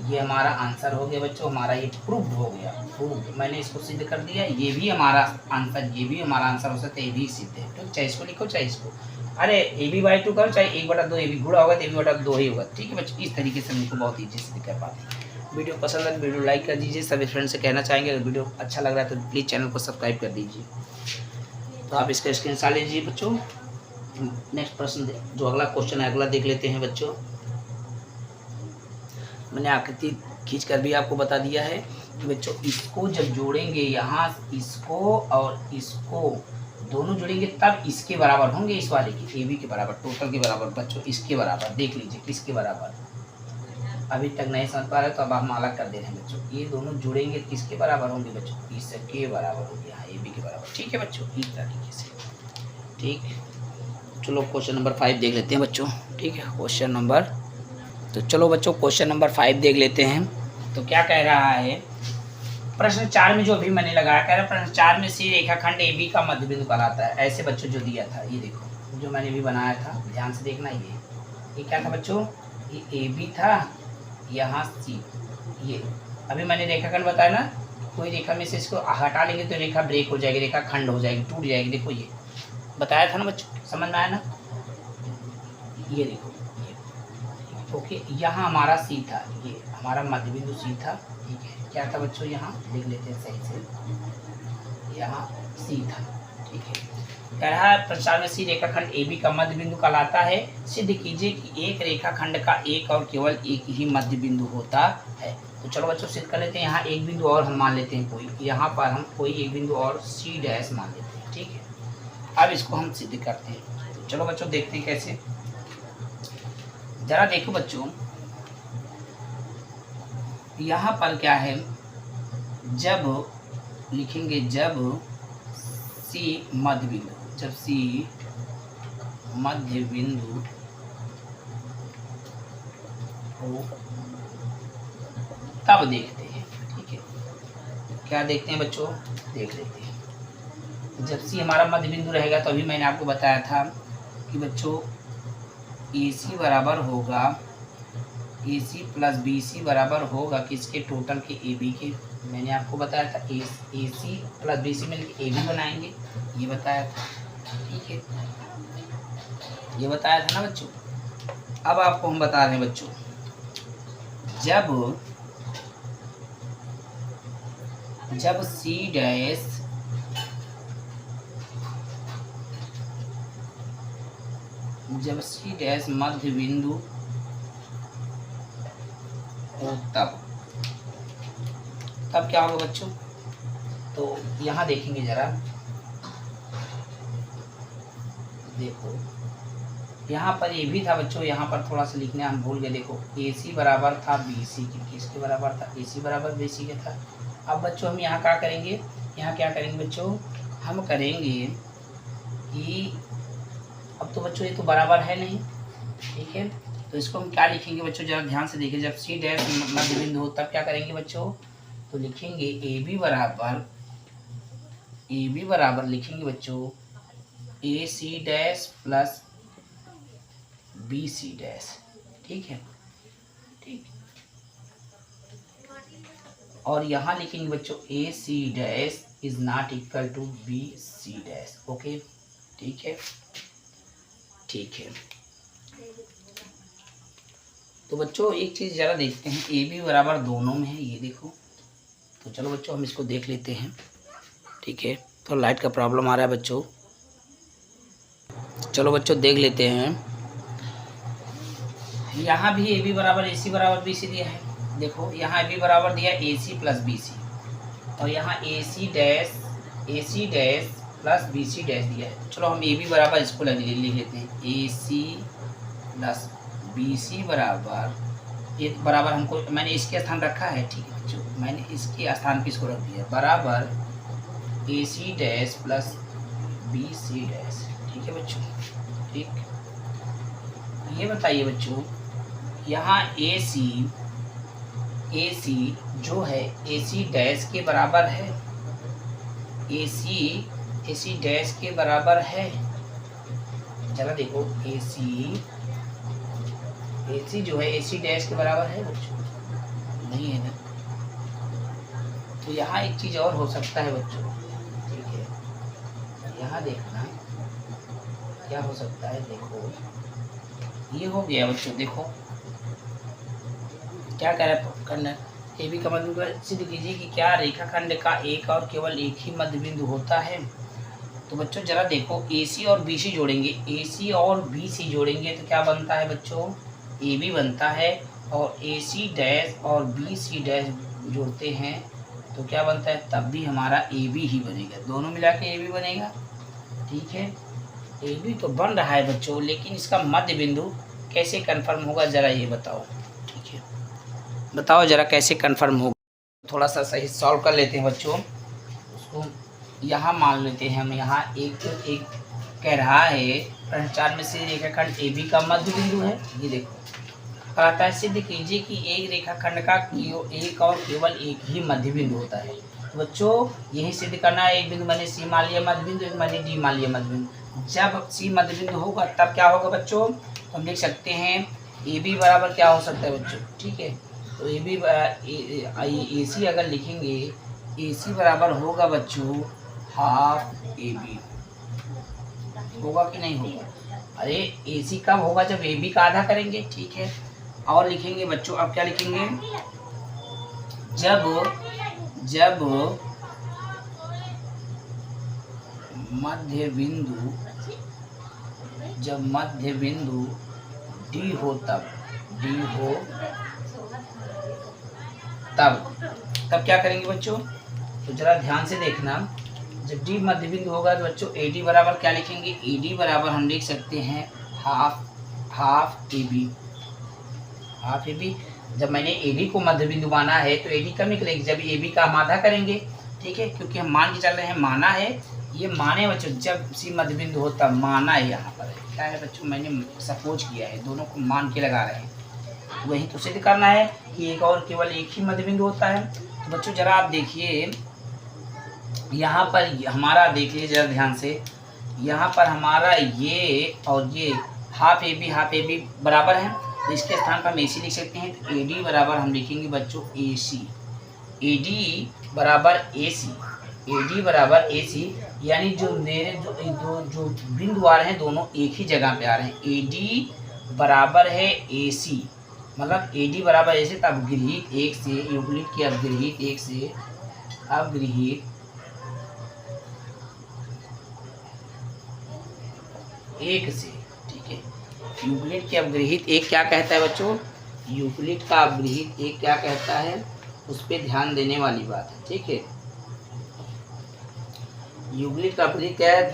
ये हमारा आंसर हो गया बच्चों, हमारा ये प्रूव्ड हो गया, प्रूव्ड, मैंने इसको सिद्ध कर दिया, ये भी हमारा आंसर, ये भी हमारा आंसर हो सकता है, ये भी सिद्ध है, तो चाहे इसको लिखो चाहे इसको, अरे AB/2 करो, चाहे 1/2 AB गुणा होगा तो AB/2 ही होगा, ठीक है बच्चों। इस तरीके से हम इसको बहुत ईजी से कर पाते हैं। वीडियो पसंद है तो वीडियो लाइक कर दीजिए, सभी फ्रेंड से कहना चाहेंगे अगर वीडियो अच्छा लग रहा है तो प्लीज़ चैनल को सब्सक्राइब कर दीजिए। तो आप इसका स्क्रीनशॉट लीजिए बच्चों। नेक्स्ट प्रश्न जो अगला क्वेश्चन है अगला देख लेते हैं बच्चों। मैंने आकृति खींच कर भी आपको बता दिया है कि बच्चों इसको जब जोड़ेंगे, यहाँ इसको और इसको दोनों जोड़ेंगे तब इसके बराबर होंगे, इस वाले की AB के बराबर, टोटल के बराबर बच्चों, इसके बराबर देख लीजिए किसके बराबर, अभी तक नहीं समझ पा रहे तो अब हम अलग कर दे रहे हैं बच्चों, ये दोनों जुड़ेंगे किसके बराबर होंगे बच्चों, इसके बराबर होंगे, हाँ AB के बराबर, ठीक है बच्चों, इस तरीके से, ठीक। चलो क्वेश्चन नंबर 5 देख लेते हैं बच्चों, ठीक है, क्वेश्चन नंबर, तो चलो बच्चों क्वेश्चन नंबर 5 देख लेते हैं। तो क्या कह रहा है, प्रश्न 4 में जो अभी मैंने लगाया, कह रहा है प्रश्न 4 में C रेखाखंड AB का मध्य बिंदु कहलाता है, ऐसे बच्चों जो दिया था, ये देखो जो मैंने भी बनाया था, ध्यान से देखना, ये क्या था बच्चों, ये AB था, यहाँ C, ये अभी मैंने रेखाखंड बताया ना, कोई रेखा में से इसको हटा लेंगे तो रेखा ब्रेक हो जाएगी, रेखा खंड हो जाएगी, टूट जाएगी। देखो ये बताया था ना बच्चों, समझ में आया ना? ये देखो ये ओके, यहाँ हमारा सी था, ये हमारा मध्य बिंदु सी था। ठीक है, क्या था बच्चों, यहाँ लिख लेते हैं सही से, यहाँ सी था। ठीक है, कह रहा है प्रचार में सी रेखाखंड ए बी का मध्य बिंदु कहलाता है। सिद्ध कीजिए कि एक रेखाखंड का एक और केवल एक ही मध्य बिंदु होता है। तो चलो बच्चों सिद्ध कर लेते हैं। यहाँ एक बिंदु और हम मान लेते हैं कोई, यहाँ पर हम कोई एक बिंदु और सी डैश मान लेते हैं। ठीक है, अब इसको हम सिद्ध करते हैं। तो चलो बच्चों देखते हैं कैसे। जरा देखो बच्चों, यहाँ पर क्या है, जब लिखेंगे जब सी मध्य बिंदु, जब सी मध्य बिंदु हो तब देखते हैं। ठीक है, क्या देखते हैं बच्चों, देख लेते हैं। जब सी हमारा मध्य बिंदु रहेगा तो अभी मैंने आपको बताया था कि बच्चों ए सी बराबर होगा, ए सी प्लस बी सी बराबर होगा किसके, टोटल के ए बी के। मैंने आपको बताया था ए सी प्लस बी सी मिलकर ए बी बनाएंगे, ये बताया था। ठीक है, ये बताया था ना बच्चों। अब आपको हम बता रहे हैं बच्चों, जब सी डैश मध्य बिंदु हो तब क्या होगा बच्चों। तो यहाँ देखेंगे जरा, देखो यहाँ पर ये भी था बच्चों, यहाँ पर थोड़ा सा लिखने हम भूल गए। देखो ए सी बराबर था बी सी के, किसके बराबर था, ए सी बराबर बी सी के था। अब बच्चों हम यहाँ क्या करेंगे, यहाँ क्या करेंगे बच्चों, हम करेंगे कि अब तो बच्चों ये तो बराबर है नहीं। ठीक है, तो इसको हम क्या लिखेंगे बच्चों, जरा ध्यान से देखिए। जब सी डैश मध्य बिंदु हो तब क्या करेंगे बच्चों, तो लिखेंगे ए बी बराबर लिखेंगे बच्चों A C dash plus B C dash. ठीक है, ठीक, और यहाँ लिखेंगे बच्चों A C dash is not equal to B C dash. Okay, ठीक है, ठीक है। तो बच्चों एक चीज़ ज़रा देखते हैं, ए बी बराबर दोनों में है, ये देखो। तो चलो बच्चों हम इसको देख लेते हैं। ठीक है, तो लाइट का प्रॉब्लम आ रहा है बच्चों, चलो बच्चों देख लेते हैं। यहाँ भी ए बी बराबर ए सी बराबर बी सी दिया है। देखो यहाँ ए बी बराबर दिया ए सी प्लस बी सी, और यहाँ A C dash plus B C dash दिया है। चलो हम ए बी बराबर इसको लिख लेते हैं, ए सी प्लस बी सी बराबर, ये बराबर हमको मैंने इसके स्थान रखा है। ठीक है बच्चों, मैंने इसके स्थान पे इसको रख दिया, बराबर A C dash plus B C dash. ठीक है बच्चों, ठीक। ये बताइए बच्चों, यहाँ ए सी जो है ए सी डैश के बराबर है, ए सी डैश के बराबर है। जरा देखो ए सी जो है ए सी डैश के बराबर है बच्चों, नहीं है ना। तो यहाँ एक चीज़ और हो सकता है बच्चों। ठीक है, यहाँ देखना क्या हो सकता है। देखो ये हो गया बच्चों, देखो क्या करना, ए बी का मध्य बिंदु सिद्ध कीजिए कि क्या रेखाखंड का एक और केवल एक ही मध्य बिंदु होता है। तो बच्चों जरा देखो, ए सी और बी सी जोड़ेंगे, ए सी और बी सी जोड़ेंगे तो क्या बनता है बच्चों, ए बी बनता है। और ए सी डैश और बी सी डैश जोड़ते हैं तो क्या बनता है, तब भी हमारा ए बी ही बनेगा, दोनों मिला के ए बी बनेगा। ठीक है, ए बी तो बन रहा है बच्चों, लेकिन इसका मध्य बिंदु कैसे कंफर्म होगा, ज़रा ये बताओ। ठीक है, बताओ ज़रा कैसे कंफर्म होगा। थोड़ा सा सही सॉल्व कर लेते हैं बच्चों, उसको यहाँ मान लेते हैं हम। यहाँ एक कह रहा है प्रश्न 4 में से रेखाखंड ए बी का मध्य बिंदु है। ये देखो कहता है सिद्ध कीजिए कि एक रेखाखंड का एक और केवल एक ही मध्य बिंदु होता है। तो बच्चों यही सिद्ध करना है। एक बिंदु मैंने सी मान लिया मध्य बिंदु, एक मैंने डी मान लिया मध्य बिंदु। जब सी मध्य बिंदु होगा तब क्या होगा बच्चों, हम लिख सकते हैं ए बी बराबर क्या हो सकता है बच्चों। ठीक है, तो ए बी ए सी अगर लिखेंगे, ए सी बराबर होगा बच्चों हाफ ए बी, होगा कि नहीं होगा? अरे ए सी कब होगा? जब ए बी का आधा करेंगे, ठीक है। और लिखेंगे बच्चों, अब क्या लिखेंगे? जब मध्य बिंदु डी हो तब क्या करेंगे बच्चों? तो जरा ध्यान से देखना, जब डी मध्य बिंदु होगा तो बच्चों ए डी बराबर क्या लिखेंगे? ए डी बराबर हम लिख सकते हैं हाफ ए बी। जब मैंने ए डी को मध्य बिंदु माना है तो ए डी कब निकलेगी? जब ए बी का हम आधा करेंगे, ठीक है, क्योंकि हम मान के चल रहे हैं, माना है, ये माने बच्चों, जब सी मध्य बिंदु होता माना है, यहाँ पर क्या है बच्चों, मैंने सपोज किया है, दोनों को मान के लगा रहे हैं, वही तो सिद्ध करना है कि एक और केवल एक ही मध्य बिंदु होता है। तो बच्चों जरा आप देखिए, यहाँ पर हमारा देखिए जरा ध्यान से, यहाँ पर हमारा ये और ये हाफ ए बी बराबर है, तो इसके स्थान पर हम ए सी लिख सकते हैं। तो ए डी बराबर हम लिखेंगे बच्चों ए सी, ए डी बराबर ए सी, यानी जो मेरे जो बिंदु आ रहे हैं दोनों एक ही जगह पे आ रहे हैं। ए डी बराबर है ए सी, मतलब ए डी बराबर ए सी, तब गृहीत एक से यूक्लिड की अवगृहीत एक से अवगृहीत एक से, ठीक है। यूक्लिड की अवगृहीत एक क्या कहता है बच्चों? यूक्लिड का अवगृहीत एक क्या कहता है, उस पर ध्यान देने वाली बात है, ठीक है। यूक्लिड का अवगृहीत क्या है?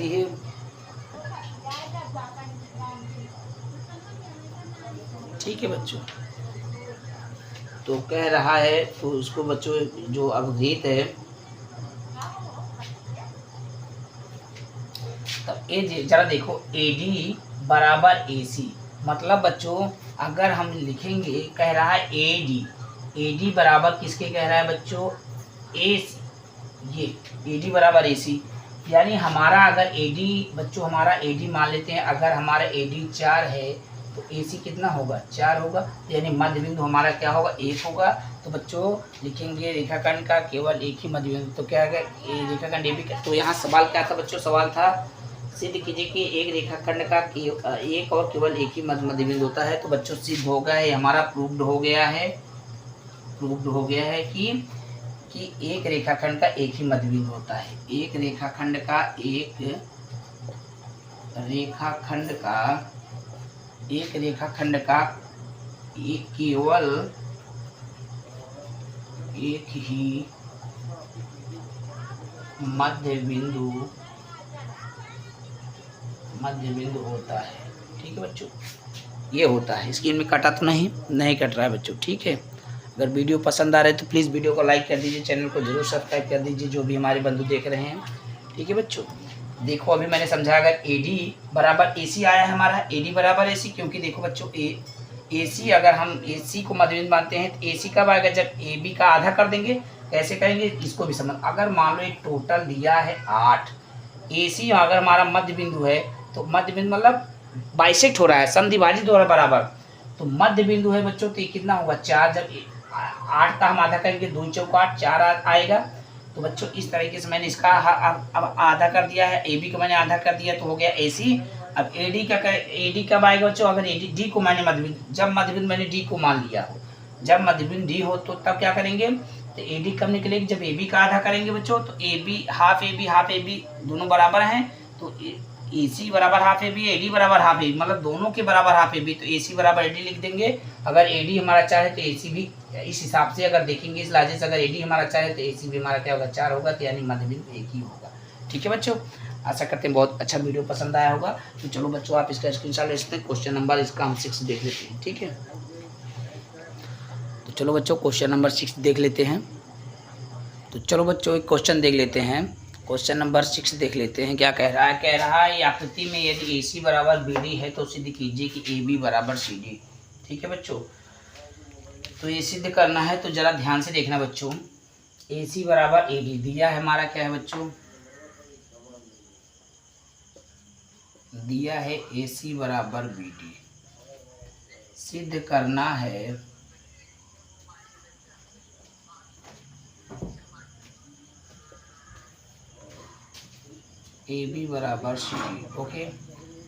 ठीक है बच्चों, तो कह रहा है, तो उसको बच्चों जो अवगृहीत है, तब ए जरा देखो, ए डी बराबर ए सी, मतलब बच्चों अगर हम लिखेंगे, कह रहा है ए डी बराबर किसके कह रहा है बच्चों? ए सी, ये ए डी बराबर ए सी, यानी हमारा अगर ए डी बच्चों, हमारा ए डी मान लेते हैं, अगर हमारा ए डी 4 है तो ए सी कितना होगा? 4 होगा, यानी मध्य बिंदु हमारा क्या होगा? 1 होगा। तो बच्चों लिखेंगे रेखाखंड का केवल एक ही मध्य बिंदु, तो क्या है रेखाखंड ए बी का। तो यहाँ सवाल क्या था बच्चों? सवाल था सिद्ध कीजिए कि एक रेखाखंड का एक और केवल एक ही मध्य बिंदु होता है। तो बच्चों सिद्ध हो गया है, हमारा प्रूव्ड हो गया है कि एक रेखाखंड का एक ही मध्य बिंदु होता है। एक रेखाखंड का केवल एक ही मध्य बिंदु होता है, ठीक है बच्चों, ये होता है। स्क्रीन में कटा तो नहीं कट रहा है बच्चों, ठीक है। अगर वीडियो पसंद आ रहा है तो प्लीज़ वीडियो को लाइक कर दीजिए, चैनल को जरूर सब्सक्राइब कर दीजिए, जो भी हमारे बंधु देख रहे हैं, ठीक है बच्चों। देखो अभी मैंने समझा, अगर ए डी बराबर ए सी आया है हमारा, ए डी बराबर ए सी, क्योंकि देखो बच्चों ए सी, अगर हम ए सी को मध्य बिंदु मानते हैं तो ए सी कब आएगा? जब ए बी का आधा कर देंगे। कैसे करेंगे इसको भी समझ, अगर मान लो एक टोटल दिया है 8, ए सी अगर हमारा मध्य बिंदु है, तो मध्य बिंदु मतलब बाइसेक्ट हो रहा है, समद्विभाजित हो रहा है बराबर, तो मध्य बिंदु है बच्चों, तो ये कितना होगा? 4, जब 8 का हम आधा करेंगे, 2 चौका 8, 4 आएगा। तो बच्चों इस तरीके से मैंने इसका अब आधा कर दिया है, ए बी को मैंने आधा कर दिया, तो हो गया ए सी। अब ए डी कब आएगा बच्चों? अगर ए डी को मैंने मध्य बिंदु, जब मध्य बिंदु मैंने डी को मान लिया हो, जब मध्य बिंदु डी हो तो तब क्या करेंगे? तो ए डी कब निकलेगी? जब ए बी का आधा करेंगे बच्चों। तो हाफ ए बी दोनों बराबर हैं, तो ए सी बराबर half A B, A D बराबर हाफ ए बी, मतलब दोनों के बराबर हाफ ए बी, तो ए सी बराबर ए डी लिख देंगे। अगर ए डी हमारा 4 है तो ए सी भी इस हिसाब से अगर देखेंगे, इस लाजे से, अगर ए डी हमारा 4 है तो ए सी भी हमारा क्या होगा? 4 होगा, तो यानी मध्य बिंदु एक ही होगा, ठीक है बच्चों। आशा करते हैं बहुत अच्छा वीडियो पसंद आया होगा। तो चलो बच्चों आप इसका स्क्रीनशॉट ले सकते हैं, क्वेश्चन नंबर इसका हम 6 देख लेते हैं, ठीक है। तो चलो बच्चों क्वेश्चन नंबर 6 देख लेते हैं। तो चलो बच्चों एक क्वेश्चन देख लेते हैं, क्वेश्चन नंबर 6 देख लेते हैं। क्या कह रहा है? कह रहा है आकृति में यदि ए सी बराबर बी डी है तो सिद्ध कीजिए कि ए बी बराबर सी डी, ठीक है बच्चों। तो ये सिद्ध करना है, तो जरा ध्यान से देखना बच्चों। ए सी बराबर ए डी दिया है, हमारा क्या है बच्चों? दिया है ए सी बराबर बी डी। सिद्ध करना है ए बी बराबर सी डी। ओके,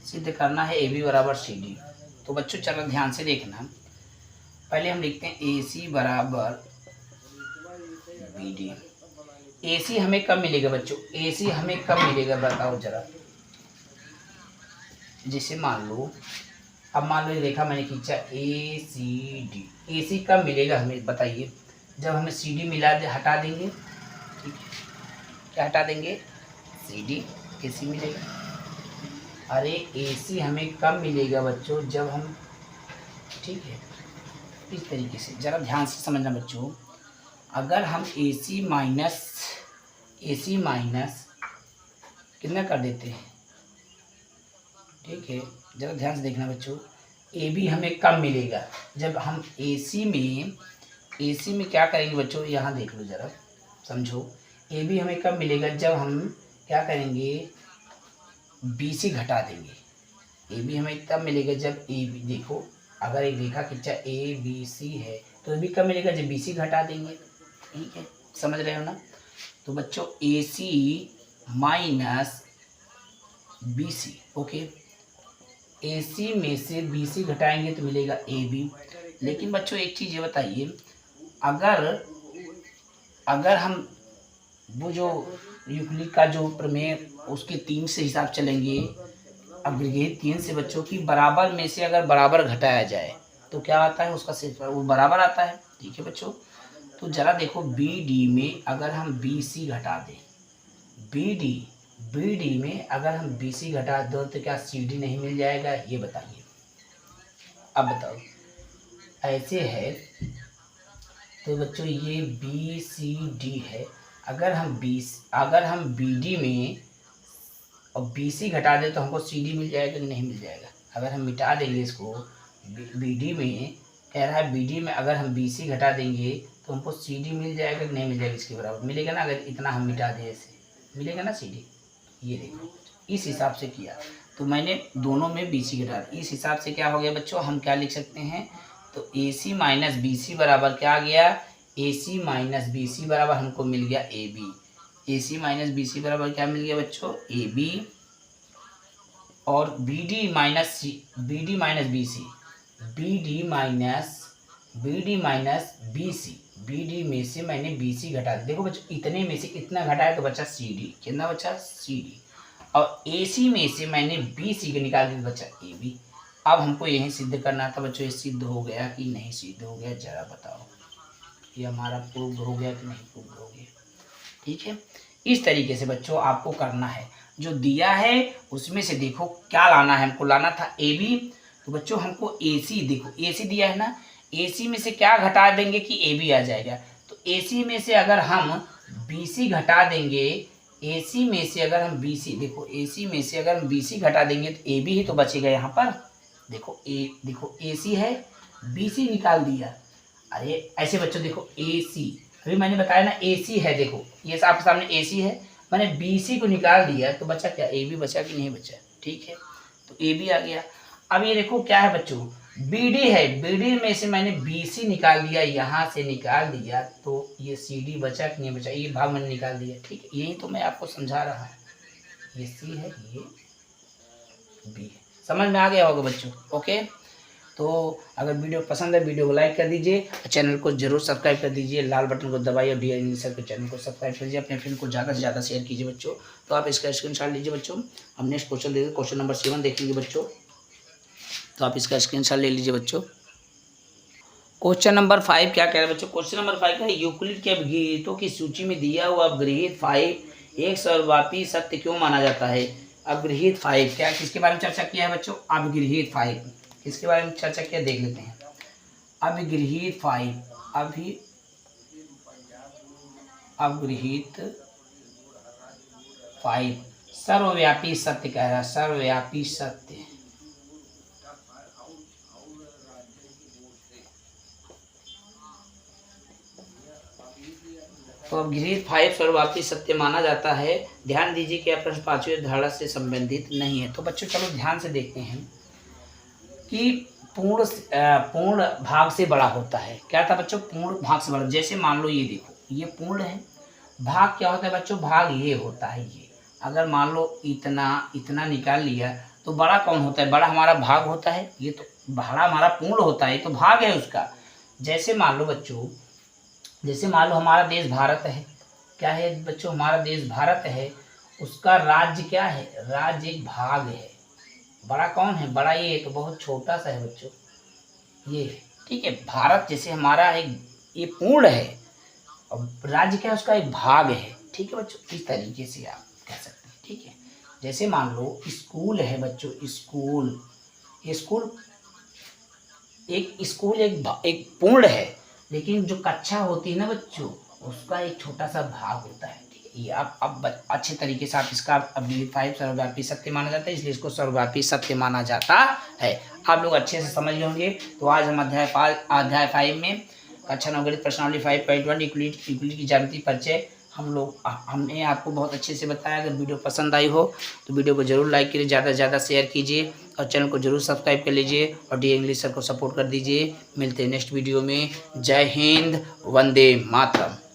सिद्ध करना है ए बी बराबर सी डी। तो बच्चों चलो ध्यान से देखना, पहले हम लिखते हैं ए सी बराबर बी डी। ए सी हमें कब मिलेगा बच्चों, ए सी हमें कब मिलेगा बताओ जरा। जैसे मान लो, अब मान लो ये रेखा मैंने खींचा ए सी डी। ए सी कब मिलेगा हमें बताइए, जब हमें सी डी हटा देंगे। ठीक है, क्या हटा देंगे, सी डी, ए सी मिलेगा। अरे ए सी हमें कब मिलेगा बच्चों, जब हम, ठीक है, इस तरीके से जरा ध्यान से समझना बच्चों। अगर हम ए सी माइनस कितना कर देते हैं, ठीक है, जरा ध्यान से देखना बच्चों। ए बी हमें कब मिलेगा, जब हम ए सी में क्या करेंगे बच्चों, यहाँ देख लो जरा समझो। ए बी हमें कब मिलेगा, जब हम क्या करेंगे, बी सी घटा देंगे। ए बी हमें तब मिलेगा जब ए बी, देखो अगर एक रेखा खींचा ए बी सी है तो ए बी कब मिलेगा, जब बी सी घटा देंगे। ठीक है, समझ रहे हो ना। तो बच्चों A C minus B C. Okay, ए सी में से बी सी घटाएंगे तो मिलेगा ए बी। लेकिन बच्चों एक चीज़ ये बताइए, अगर हम वो जो यूक्लिड का जो प्रमेय उसके 3 से हिसाब चलेंगे, अग्रगेट 3 से बच्चों की बराबर में से अगर बराबर घटाया जाए तो क्या आता है, उसका सिर्फ वो बराबर आता है। ठीक है बच्चों, तो जरा देखो बी डी में अगर हम बी सी घटा दें, बी डी में अगर हम बी सी घटा दो तो क्या सी डी नहीं मिल जाएगा, ये बताइए। अब बताओ, ऐसे है तो बच्चों ये बी सी डी है। अगर हम बी डी में और बी सी घटा दें तो हमको सी डी मिल जाएगा कि नहीं मिल जाएगा। अगर हम मिटा देंगे इसको, बी डी में कह रहा है, बी डी में अगर हम बी सी घटा देंगे तो हमको सी डी मिल जाएगा कि नहीं मिल जाएगा, इसके बराबर मिलेगा ना। अगर इतना हम मिटा दें ऐसे मिलेगा ना सी डी। ये देखो इस हिसाब से किया तो मैंने दोनों में बी सी घटा दिया। इस हिसाब से क्या हो गया बच्चों, हम क्या लिख सकते हैं, तो A C minus B C बराबर क्या आ गया, ए सी माइनस बी सी बराबर हमको मिल गया A B. A C minus B C बराबर क्या मिल गया बच्चों, ए बी। और B D minus B C, B D minus B C, B D में से मैंने बी सी घटा दिया। देखो बच्चों इतने में से इतना घटाया तो बचा सी डी, कितना बचा सी डी। और ए सी में से मैंने बी सी को निकाल दिया, बचा ए बी। अब हमको यही सिद्ध करना था बच्चों, ये सिद्ध हो गया कि नहीं सिद्ध हो गया, जरा बताओ ये हमारा प्रूव हो गया कि नहीं प्रूव हो गया। ठीक है, इस तरीके से बच्चों आपको करना है। जो दिया है उसमें से देखो क्या लाना है, हमको लाना था ए बी। तो बच्चों हमको ए सी, देखो ए सी दिया है ना, ए सी में से क्या घटा देंगे कि ए बी आ जाएगा। तो ए सी में से अगर हम बी सी घटा देंगे, ए सी में से अगर हम बी सी, देखो ए सी में से अगर हम बी सी घटा देंगे तो ए बी ही तो बचेगा यहाँ पर। देखो ए सी है, बी सी निकाल दिया। अरे ऐसे बच्चों देखो ए सी, अभी मैंने बताया ना ए सी है, देखो ये आपके सामने ए सी है, मैंने बी सी को निकाल दिया तो बचा क्या, ए बी बचा कि नहीं बचा। ठीक है, तो ए बी आ गया। अब ये देखो क्या है बच्चों, बी डी है, बी डी में से मैंने बी सी निकाल दिया, यहाँ से निकाल दिया तो ये सी डी बचा कि नहीं बचा, ये भाग मैंने निकाल दिया। ठीक है, यही तो मैं आपको समझा रहा हूँ। ये सी है, ये बी है, समझ में आ गया होगा बच्चों। ओके, तो अगर वीडियो पसंद है वीडियो को लाइक कर दीजिए, चैनल को जरूर सब्सक्राइब कर दीजिए, लाल बटन को दबाइए और डी सर के चैनल को सब्सक्राइब कर दीजिए। अपने फ्रेंड को ज़्यादा से ज़्यादा शेयर कीजिए बच्चों। तो आप इसका स्क्रीनशॉट लीजिए बच्चों। हम नेक्स्ट क्वेश्चन देखिए, क्वेश्चन नंबर 7 देखेंगे बच्चों। तो आप इसका स्क्रीनशॉट ले लीजिए बच्चों। क्वेश्चन नंबर 5 क्या कह रहे हैं बच्चों, क्वेश्चन नंबर 5 का है, यूक्लिड के अवगृहीतों की सूची में दिया हुआ अवगृहीत 5 एक सर्वव्यापी सत्य क्यों माना जाता है। अवगृहीत 5 क्या, किसके बारे में चर्चा किया है बच्चों, अवगृहीत 5 किसके बारे में चर्चा किया देख लेते हैं। अवगृहीत 5, अवगृहीत 5 सर्वव्यापी सत्य कह रहा है, सर्वव्यापी सत्य। तो अवगृहीत 5 सर्वव्यापी सत्य माना जाता है। ध्यान दीजिए कि यह प्रश्न 5वीं धारा से संबंधित नहीं है। तो बच्चों चलो ध्यान से देखते हैं कि पूर्ण भाग से बड़ा होता है। क्या था बच्चों, पूर्ण भाग से बड़ा। जैसे मान लो ये देखो ये पूर्ण है, भाग क्या होता है बच्चों, भाग ये होता है, ये अगर मान लो इतना इतना निकाल लिया तो बड़ा कौन होता है? बड़ा हमारा भाग होता है। ये तो बड़ा हमारा पूर्ण होता है, ये तो भाग है उसका। जैसे मान लो बच्चों, जैसे मान लो हमारा देश भारत है। क्या है बच्चों? हमारा देश भारत है। उसका राज्य क्या है? राज्य एक भाग है। बड़ा कौन है? बड़ा ये तो बहुत छोटा सा है बच्चों, ये ठीक है। भारत जैसे हमारा एक ये पूर्ण है और राज्य क्या है? उसका एक भाग है। ठीक है बच्चों, इस तरीके से आप कह सकते हैं। ठीक है, जैसे मान लो स्कूल है बच्चों, स्कूल, ये स्कूल एक पूर्ण है, लेकिन जो कक्षा होती है ना बच्चों, उसका एक छोटा सा भाग होता है। ठीक है, ये आप अच्छे तरीके से आप इसका अभिप्राय सर्वव्यापी सत्य माना जाता है, इसलिए इसको सर्वव्यापी सत्य माना जाता है। आप लोग अच्छे से समझ गए होंगे। तो आज हम अध्याय 5 में कक्षा 9 गणित प्रश्नावली 5.1 यूक्लिड की ज्यामिति परिचय हमने आपको बहुत अच्छे से बताया। अगर वीडियो पसंद आई हो तो वीडियो को जरूर लाइक कीजिए, ज़्यादा से ज़्यादा शेयर कीजिए और चैनल को जरूर सब्सक्राइब कर लीजिए और डी इंग्लिश सर को सपोर्ट कर दीजिए। मिलते हैं नेक्स्ट वीडियो में। जय हिंद, वंदे मातरम।